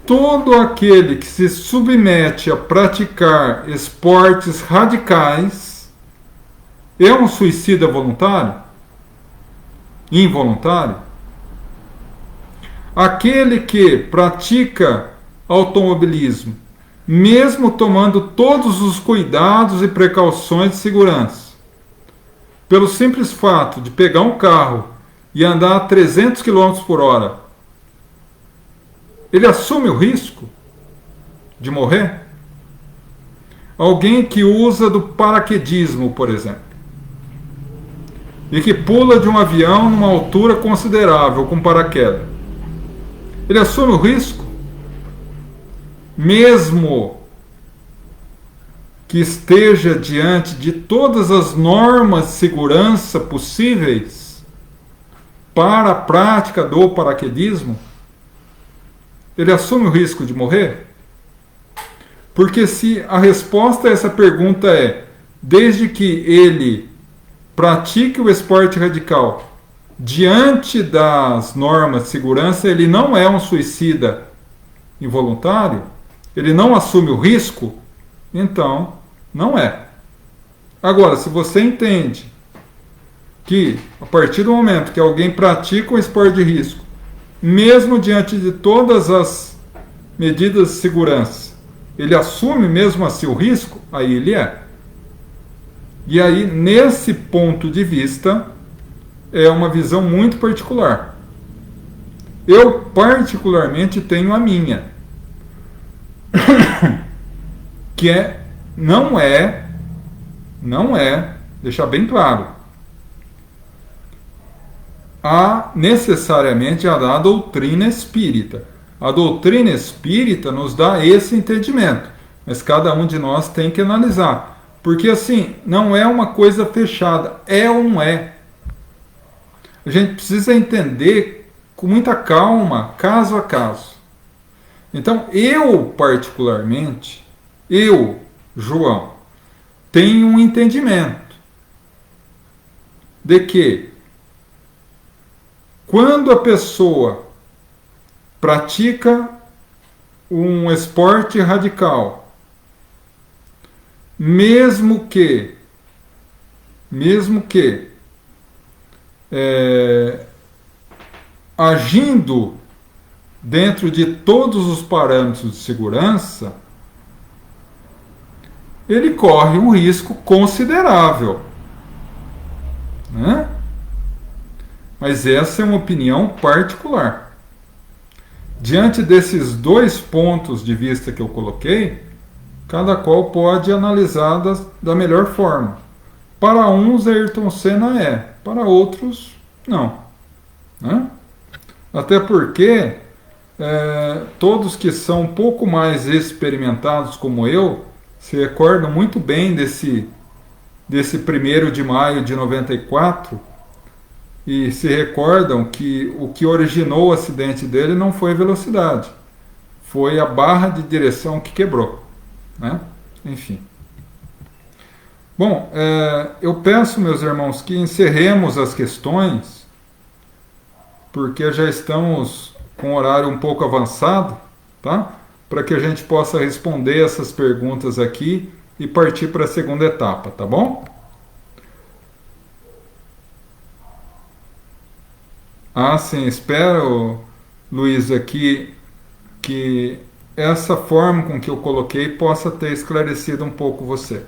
Todo aquele que se submete a praticar esportes radicais é um suicida voluntário? Involuntário? Aquele que pratica automobilismo, mesmo tomando todos os cuidados e precauções de segurança, pelo simples fato de pegar um carro e andar a 300 km por hora, ele assume o risco de morrer? Alguém que usa do paraquedismo, por exemplo, e que pula de um avião numa altura considerável com paraquedas, ele assume o risco? Mesmo que esteja diante de todas as normas de segurança possíveis para a prática do paraquedismo, ele assume o risco de morrer? Porque se a resposta a essa pergunta é, desde que ele pratique o esporte radical diante das normas de segurança, ele não é um suicida involuntário, ele não assume o risco, então não é. Agora, se você entende que a partir do momento que alguém pratica um esporte de risco, mesmo diante de todas as medidas de segurança, ele assume mesmo assim o risco, aí ele é. E aí, nesse ponto de vista, é uma visão muito particular. Eu, particularmente, tenho a minha. Que não é, deixar bem claro, necessariamente a da doutrina espírita. A doutrina espírita nos dá esse entendimento, mas cada um de nós tem que analisar, porque assim, não é uma coisa fechada, é ou não é. A gente precisa entender com muita calma, caso a caso. Então, eu particularmente, Eu, João, tenho um entendimento de que quando a pessoa pratica um esporte radical, mesmo que agindo dentro de todos os parâmetros de segurança, ele corre um risco considerável, né? Mas essa é uma opinião particular. Diante desses dois pontos de vista que eu coloquei, cada qual pode analisar da melhor forma. Para uns, Ayrton Senna é, para outros, não, né? Até porque todos que são um pouco mais experimentados como eu se recordam muito bem desse 1º de maio de 94 e se recordam que o que originou o acidente dele não foi a velocidade, foi a barra de direção que quebrou, né? Enfim. Bom, eu peço, meus irmãos, que encerremos as questões, porque já estamos com o horário um pouco avançado, tá? Para que a gente possa responder essas perguntas aqui e partir para a segunda etapa, tá bom? Ah, sim, espero, Luísa, que essa forma com que eu coloquei possa ter esclarecido um pouco você.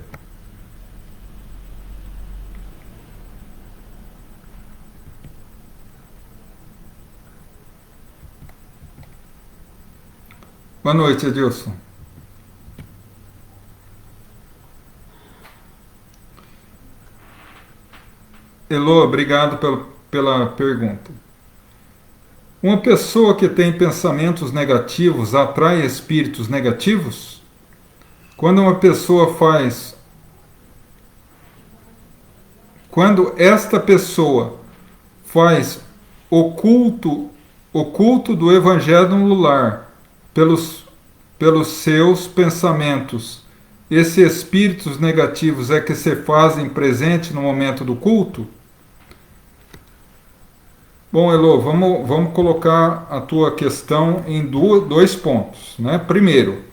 Boa noite, Edilson. Elô, obrigado pela pergunta. Uma pessoa que tem pensamentos negativos atrai espíritos negativos? Quando uma pessoa faz... Quando esta pessoa faz o culto do Evangelho no lar pelos seus pensamentos, esses espíritos negativos é que se fazem presente no momento do culto? Bom, Elô, vamos colocar a tua questão em dois pontos, né? Primeiro,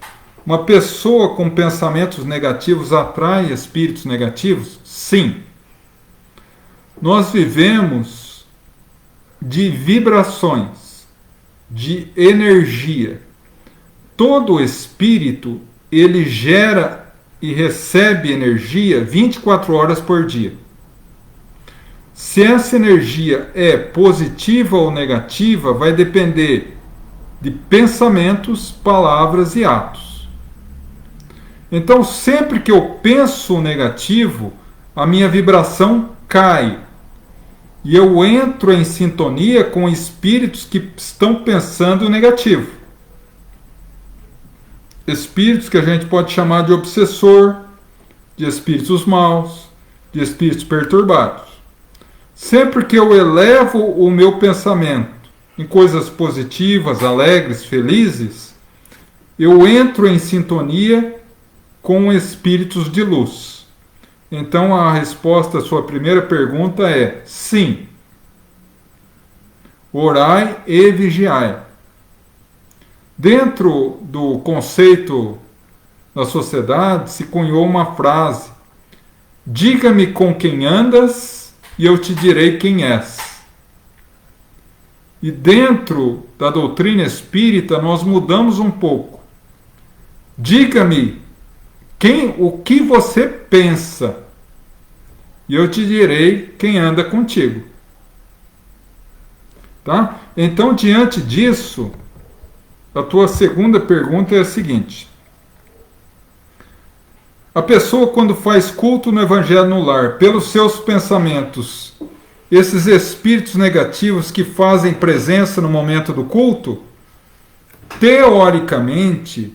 uma pessoa com pensamentos negativos atrai espíritos negativos? Sim. Nós vivemos de vibrações, de energia. Todo espírito, ele gera e recebe energia 24 horas por dia. Se essa energia é positiva ou negativa, vai depender de pensamentos, palavras e atos. Então, sempre que eu penso negativo, a minha vibração cai. E eu entro em sintonia com espíritos que estão pensando negativo. Espíritos que a gente pode chamar de obsessor, de espíritos maus, de espíritos perturbados. Sempre que eu elevo o meu pensamento em coisas positivas, alegres, felizes, eu entro em sintonia com espíritos de luz. Então a resposta à sua primeira pergunta é sim. Orai e vigiai. Dentro do conceito da sociedade se cunhou uma frase: diga-me com quem andas e eu te direi quem és. E dentro da doutrina espírita nós mudamos um pouco. Diga-me o que você pensa e eu te direi quem anda contigo. Tá? Então, diante disso, a tua segunda pergunta é a seguinte: a pessoa, quando faz culto no Evangelho no lar, pelos seus pensamentos, esses espíritos negativos que fazem presença no momento do culto, teoricamente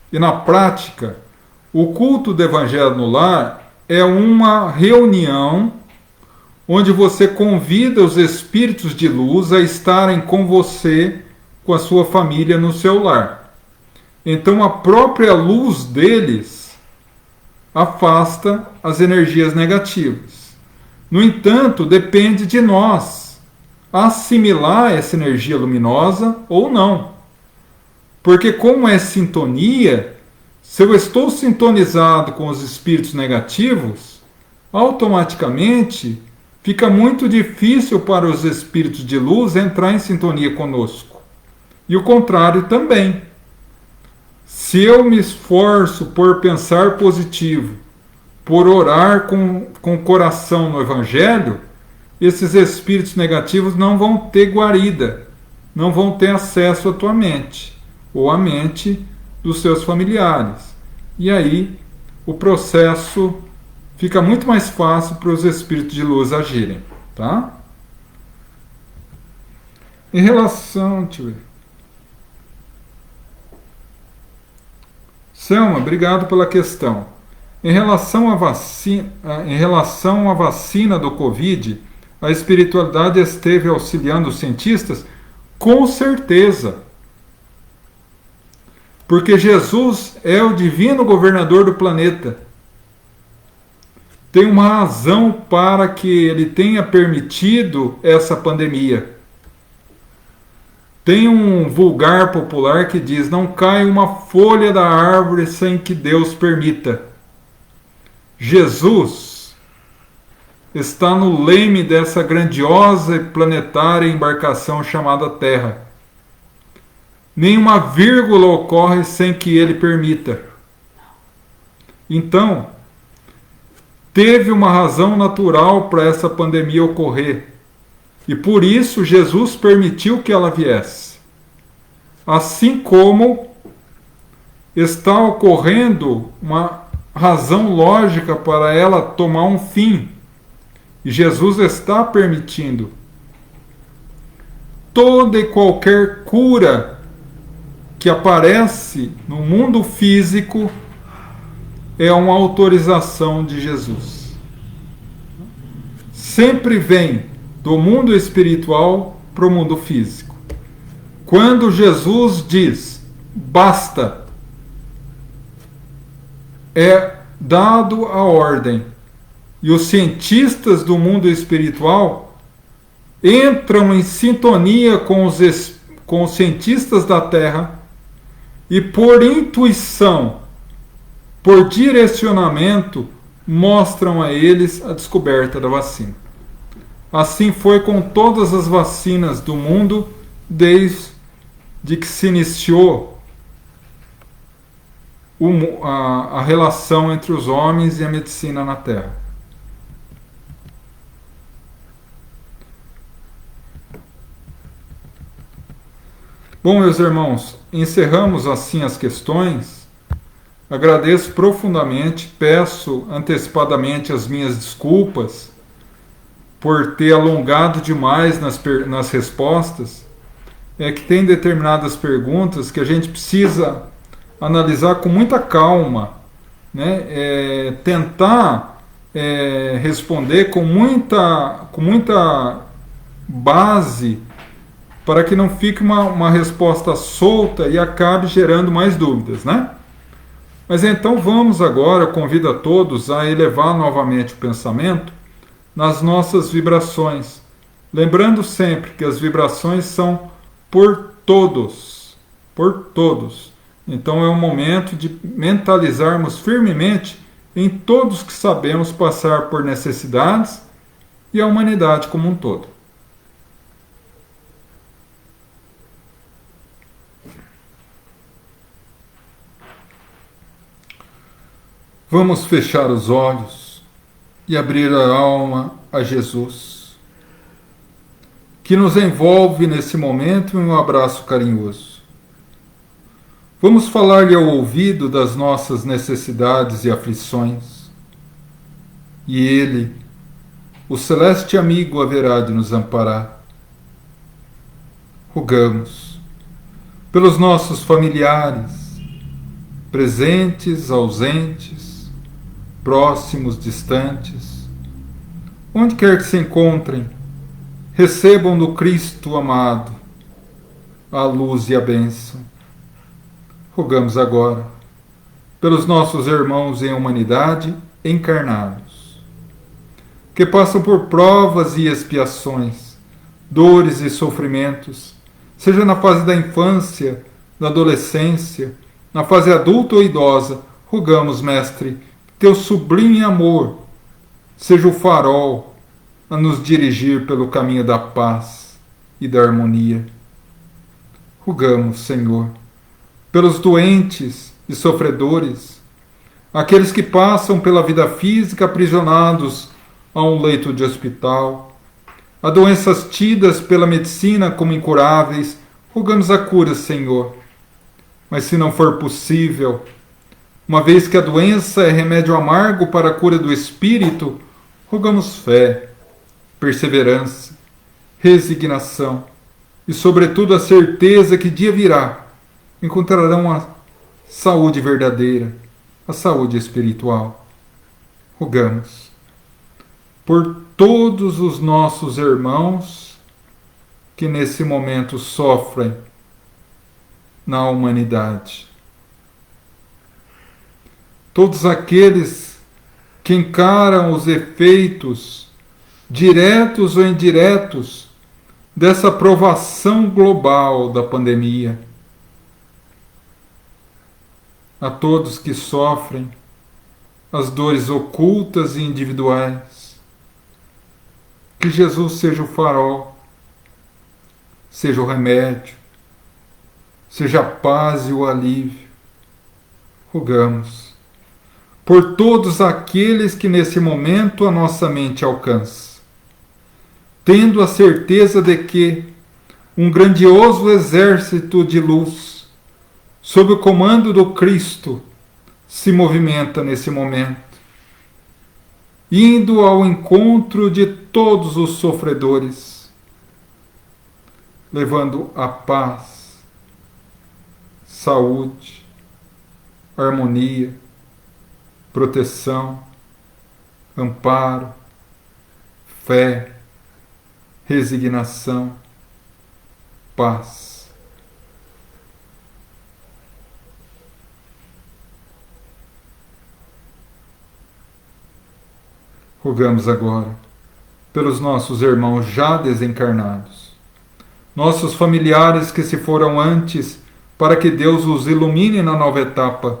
e na prática, o culto do Evangelho no lar é uma reunião onde você convida os espíritos de luz a estarem com você, com a sua família no seu lar. Então a própria luz deles afasta as energias negativas. No entanto, depende de nós assimilar essa energia luminosa ou não. Porque como é sintonia, se eu estou sintonizado com os espíritos negativos, automaticamente fica muito difícil para os espíritos de luz entrar em sintonia conosco. E o contrário também. Se eu me esforço por pensar positivo, por orar com o coração no Evangelho, esses espíritos negativos não vão ter guarida, não vão ter acesso à tua mente, ou à mente dos seus familiares. E aí o processo fica muito mais fácil para os espíritos de luz agirem. Tá? Em relação... Deixa eu ver. Selma, obrigado pela questão. Em relação à vacina do Covid, a espiritualidade esteve auxiliando os cientistas? Com certeza. Porque Jesus é o divino governador do planeta. Tem uma razão para que ele tenha permitido essa pandemia. Tem um vulgar popular que diz: não cai uma folha da árvore sem que Deus permita. Jesus está no leme dessa grandiosa e planetária embarcação chamada Terra. Nenhuma vírgula ocorre sem que ele permita. Então, teve uma razão natural para essa pandemia ocorrer. E por isso Jesus permitiu que ela viesse. Assim como está ocorrendo uma razão lógica para ela tomar um fim. E Jesus está permitindo. Toda e qualquer cura que aparece no mundo físico é uma autorização de Jesus. Sempre vem do mundo espiritual para o mundo físico. Quando Jesus diz basta, é dado a ordem. E os cientistas do mundo espiritual entram em sintonia com os cientistas da Terra e, por intuição, por direcionamento, mostram a eles a descoberta da vacina. Assim foi com todas as vacinas do mundo desde que se iniciou a relação entre os homens e a medicina na Terra. Bom, meus irmãos, encerramos assim as questões. Agradeço profundamente, peço antecipadamente as minhas desculpas por ter alongado demais nas respostas. É que tem determinadas perguntas que a gente precisa analisar com muita calma, né? Tentar responder com muita base, para que não fique uma resposta solta e acabe gerando mais dúvidas, né? Mas então vamos agora, eu convido a todos a elevar novamente o pensamento nas nossas vibrações, lembrando sempre que as vibrações são por todos, por todos. Então é o momento de mentalizarmos firmemente em todos que sabemos passar por necessidades e a humanidade como um todo. Vamos fechar os olhos e abrir a alma a Jesus, que nos envolve nesse momento em um abraço carinhoso. Vamos falar-lhe ao ouvido das nossas necessidades e aflições, e Ele, o celeste amigo, haverá de nos amparar. Rogamos pelos nossos familiares, presentes, ausentes, próximos, distantes, onde quer que se encontrem, recebam do Cristo amado a luz e a bênção. Rogamos agora pelos nossos irmãos em humanidade encarnados, que passam por provas e expiações, dores e sofrimentos, seja na fase da infância, da adolescência, na fase adulta ou idosa. Rogamos, Mestre, teu sublime amor seja o farol a nos dirigir pelo caminho da paz e da harmonia. Rogamos, Senhor, pelos doentes e sofredores, aqueles que passam pela vida física aprisionados a um leito de hospital, a doenças tidas pela medicina como incuráveis. Rogamos a cura, Senhor. Mas se não for possível, uma vez que a doença é remédio amargo para a cura do espírito, rogamos fé, perseverança, resignação e, sobretudo, a certeza que dia virá encontrarão a saúde verdadeira, a saúde espiritual. Rogamos por todos os nossos irmãos que nesse momento sofrem na humanidade. Todos aqueles que encaram os efeitos, diretos ou indiretos, dessa provação global da pandemia. A todos que sofrem as dores ocultas e individuais. Que Jesus seja o farol, seja o remédio, seja a paz e o alívio. Rogamos por todos aqueles que nesse momento a nossa mente alcança, tendo a certeza de que um grandioso exército de luz, sob o comando do Cristo, se movimenta nesse momento, indo ao encontro de todos os sofredores, levando a paz, saúde, harmonia, proteção, amparo, fé, resignação, paz. Rogamos agora pelos nossos irmãos já desencarnados, nossos familiares que se foram antes, para que Deus os ilumine na nova etapa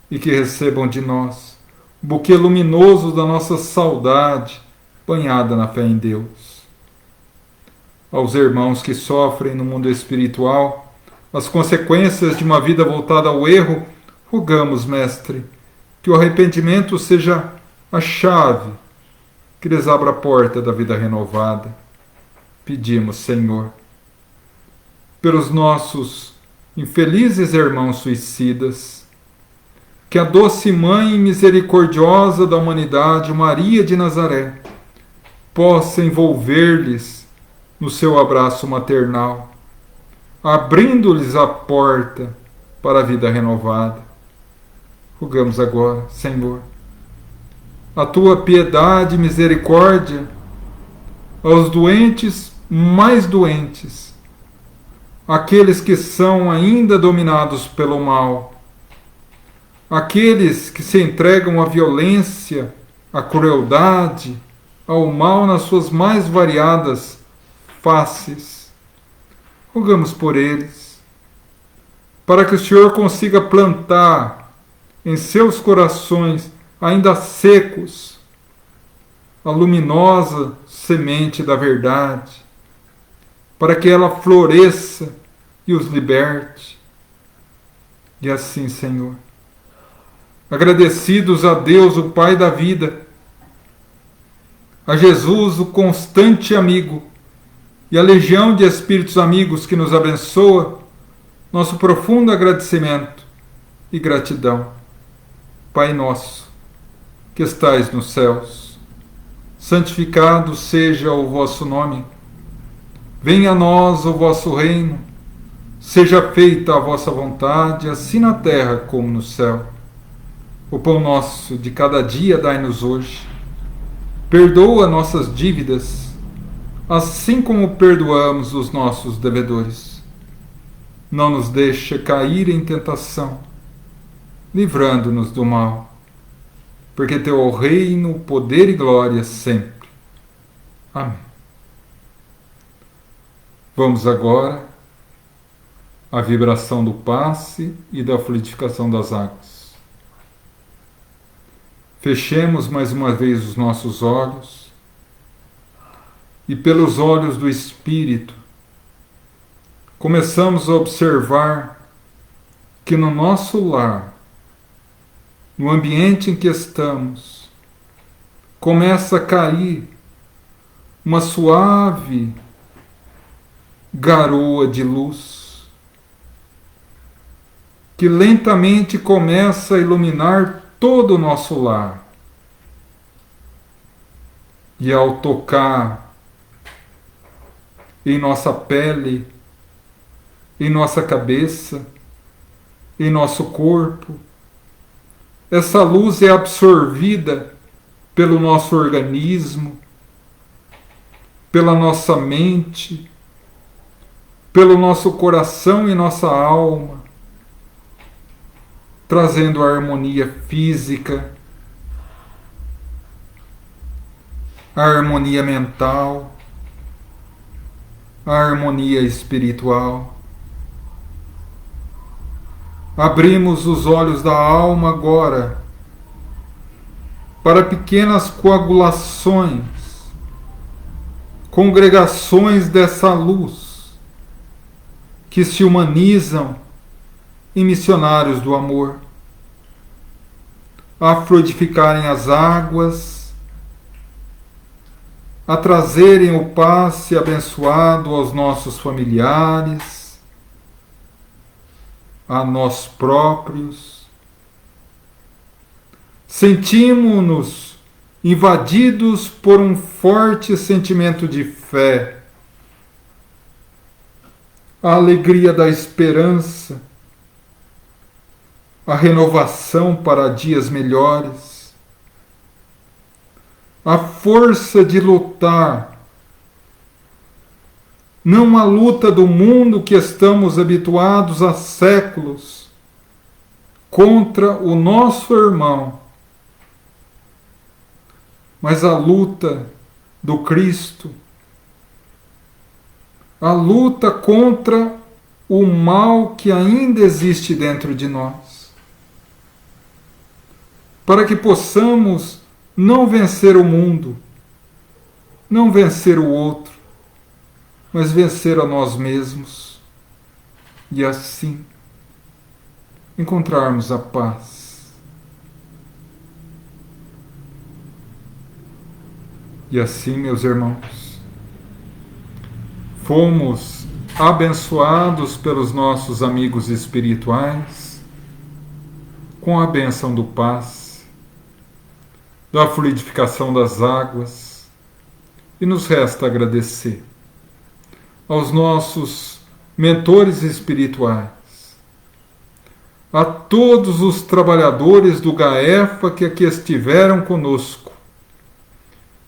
e que recebam de nós o buquê luminoso da nossa saudade, banhada na fé em Deus. Aos irmãos que sofrem no mundo espiritual as consequências de uma vida voltada ao erro, rogamos, Mestre, que o arrependimento seja a chave que lhes abra a porta da vida renovada. Pedimos, Senhor, pelos nossos infelizes irmãos suicidas, que a doce Mãe misericordiosa da humanidade, Maria de Nazaré, possa envolver-lhes no seu abraço maternal, abrindo-lhes a porta para a vida renovada. Rogamos agora, Senhor, a tua piedade e misericórdia aos doentes mais doentes, aqueles que são ainda dominados pelo mal, aqueles que se entregam à violência, à crueldade, ao mal nas suas mais variadas faces. Rogamos por eles, para que o Senhor consiga plantar em seus corações ainda secos a luminosa semente da verdade, para que ela floresça e os liberte. E assim, Senhor, agradecidos a Deus, o Pai da vida, a Jesus, o constante amigo, e a legião de espíritos amigos que nos abençoa, nosso profundo agradecimento e gratidão. Pai nosso, que estais nos céus, santificado seja o vosso nome. Venha a nós o vosso reino, seja feita a vossa vontade, assim na terra como no céu. O pão nosso de cada dia dai-nos hoje. Perdoa nossas dívidas, assim como perdoamos os nossos devedores. não nos deixa cair em tentação, livrando-nos do mal, porque teu é o reino, poder e glória sempre. Amém. Vamos agora à vibração do passe e da fluidificação das águas. Fechemos mais uma vez os nossos olhos e, pelos olhos do Espírito, começamos a observar que no nosso lar, no ambiente em que estamos, começa a cair uma suave garoa de luz que lentamente começa a iluminar todo o nosso lar. E ao tocar em nossa pele, em nossa cabeça, em nosso corpo, essa luz é absorvida pelo nosso organismo, pela nossa mente, pelo nosso coração e nossa alma, trazendo a harmonia física, a harmonia mental, a harmonia espiritual. Abrimos os olhos da alma agora para pequenas coagulações, congregações dessa luz que se humanizam em missionários do amor, a fluidificarem as águas, a trazerem o passe abençoado aos nossos familiares, a nós próprios. Sentimos-nos invadidos por um forte sentimento de fé, a alegria da esperança, a renovação para dias melhores, a força de lutar, não a luta do mundo que estamos habituados há séculos, contra o nosso irmão, mas a luta do Cristo, a luta contra o mal que ainda existe dentro de nós, para que possamos não vencer o mundo, não vencer o outro, mas vencer a nós mesmos e assim encontrarmos a paz. E assim, meus irmãos, fomos abençoados pelos nossos amigos espirituais com a bênção do passe, da fluidificação das águas, e nos resta agradecer aos nossos mentores espirituais, a todos os trabalhadores do GAEFA que aqui estiveram conosco,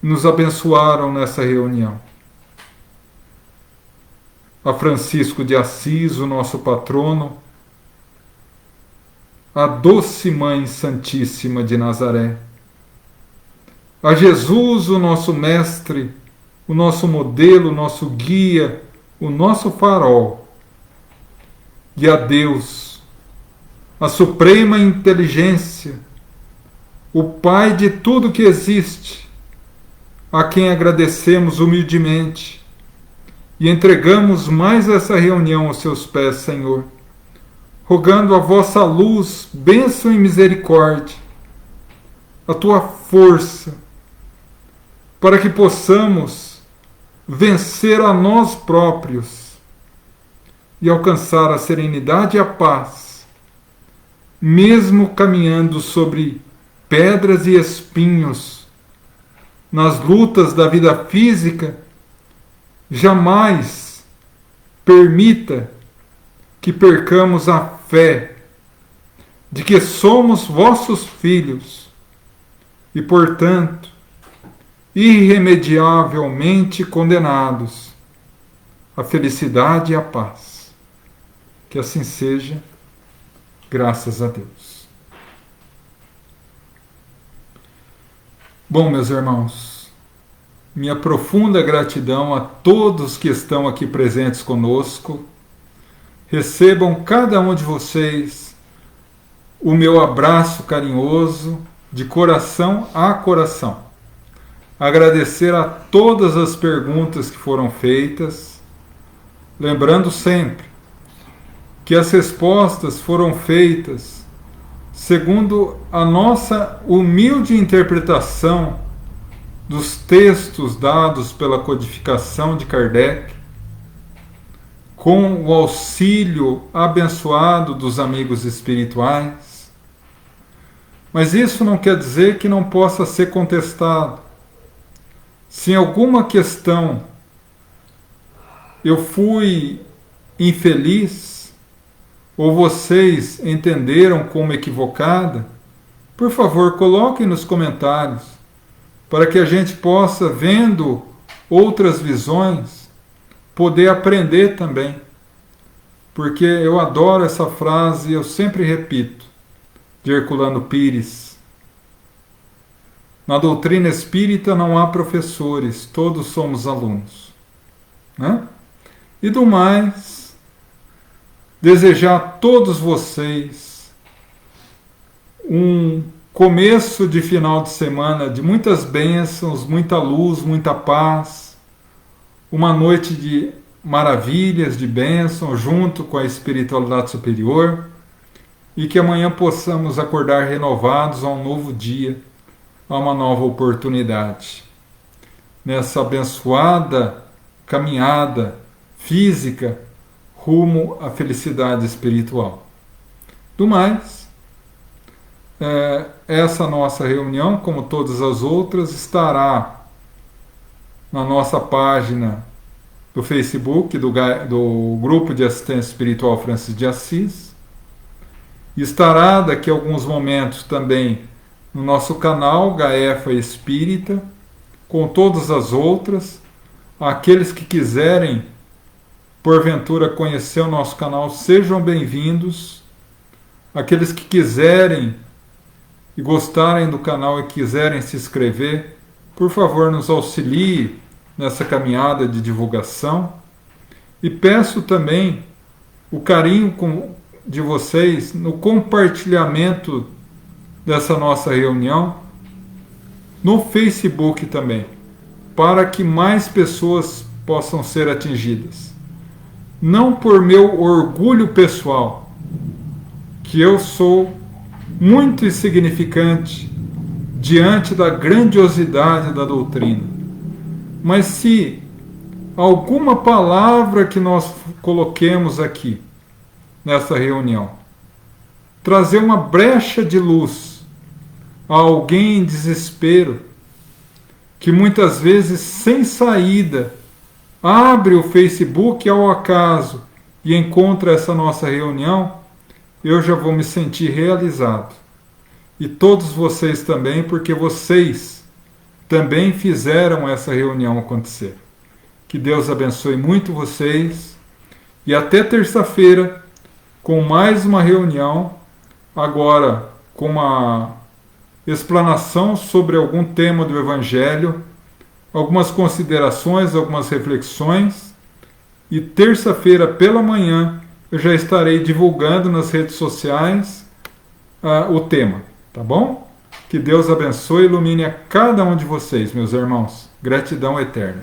nos abençoaram nessa reunião. A Francisco de Assis, o nosso patrono, a doce Mãe Santíssima de Nazaré, a Jesus, o nosso mestre, o nosso modelo, o nosso guia, o nosso farol, e a Deus, a suprema inteligência, o Pai de tudo que existe, a quem agradecemos humildemente e entregamos mais essa reunião aos seus pés, Senhor, rogando a vossa luz, bênção e misericórdia, a tua força, para que possamos vencer a nós próprios e alcançar a serenidade e a paz, mesmo caminhando sobre pedras e espinhos, nas lutas da vida física. Jamais permita que percamos a fé de que somos vossos filhos e, portanto, irremediavelmente condenados à felicidade e à paz. Que assim seja, graças a Deus. Bom, meus irmãos, minha profunda gratidão a todos que estão aqui presentes conosco. Recebam cada um de vocês o meu abraço carinhoso, de coração a coração. Agradecer a todas as perguntas que foram feitas, lembrando sempre que as respostas foram feitas segundo a nossa humilde interpretação dos textos dados pela codificação de Kardec, com o auxílio abençoado dos amigos espirituais. Mas isso não quer dizer que não possa ser contestado. Se em alguma questão eu fui infeliz, ou vocês entenderam como equivocada, por favor, coloquem nos comentários, para que a gente possa, vendo outras visões, poder aprender também. Porque eu adoro essa frase, eu sempre repito, de Herculano Pires. Na doutrina espírita não há professores, todos somos alunos. Né? E do mais, desejar a todos vocês um começo de final de semana de muitas bênçãos, muita luz, muita paz, uma noite de maravilhas, de bênção, junto com a espiritualidade superior, e que amanhã possamos acordar renovados a um novo dia, a uma nova oportunidade. Nessa abençoada caminhada física rumo à felicidade espiritual. Do mais, essa nossa reunião, como todas as outras, estará na nossa página do Facebook, do Grupo de Assistência Espiritual Francisco de Assis. Estará daqui a alguns momentos também no nosso canal Gaefa Espírita, com todas as outras. Aqueles que quiserem, porventura, conhecer o nosso canal, sejam bem-vindos. Aqueles que quiserem e gostarem do canal e quiserem se inscrever, por favor, nos auxilie nessa caminhada de divulgação. E peço também o carinho de vocês no compartilhamento dessa nossa reunião no Facebook também, para que mais pessoas possam ser atingidas. Não por meu orgulho pessoal, que eu sou muito insignificante diante da grandiosidade da doutrina, mas se alguma palavra que nós coloquemos aqui nessa reunião trazer uma brecha de luz a alguém em desespero, que muitas vezes sem saída abre o Facebook ao acaso e encontra essa nossa reunião, eu já vou me sentir realizado. E todos vocês também, porque vocês também fizeram essa reunião acontecer. Que Deus abençoe muito vocês e até terça-feira com mais uma reunião, agora com uma explanação sobre algum tema do Evangelho, algumas considerações, algumas reflexões, e terça-feira pela manhã eu já estarei divulgando nas redes sociais o tema, tá bom? Que Deus abençoe e ilumine a cada um de vocês, meus irmãos. Gratidão eterna.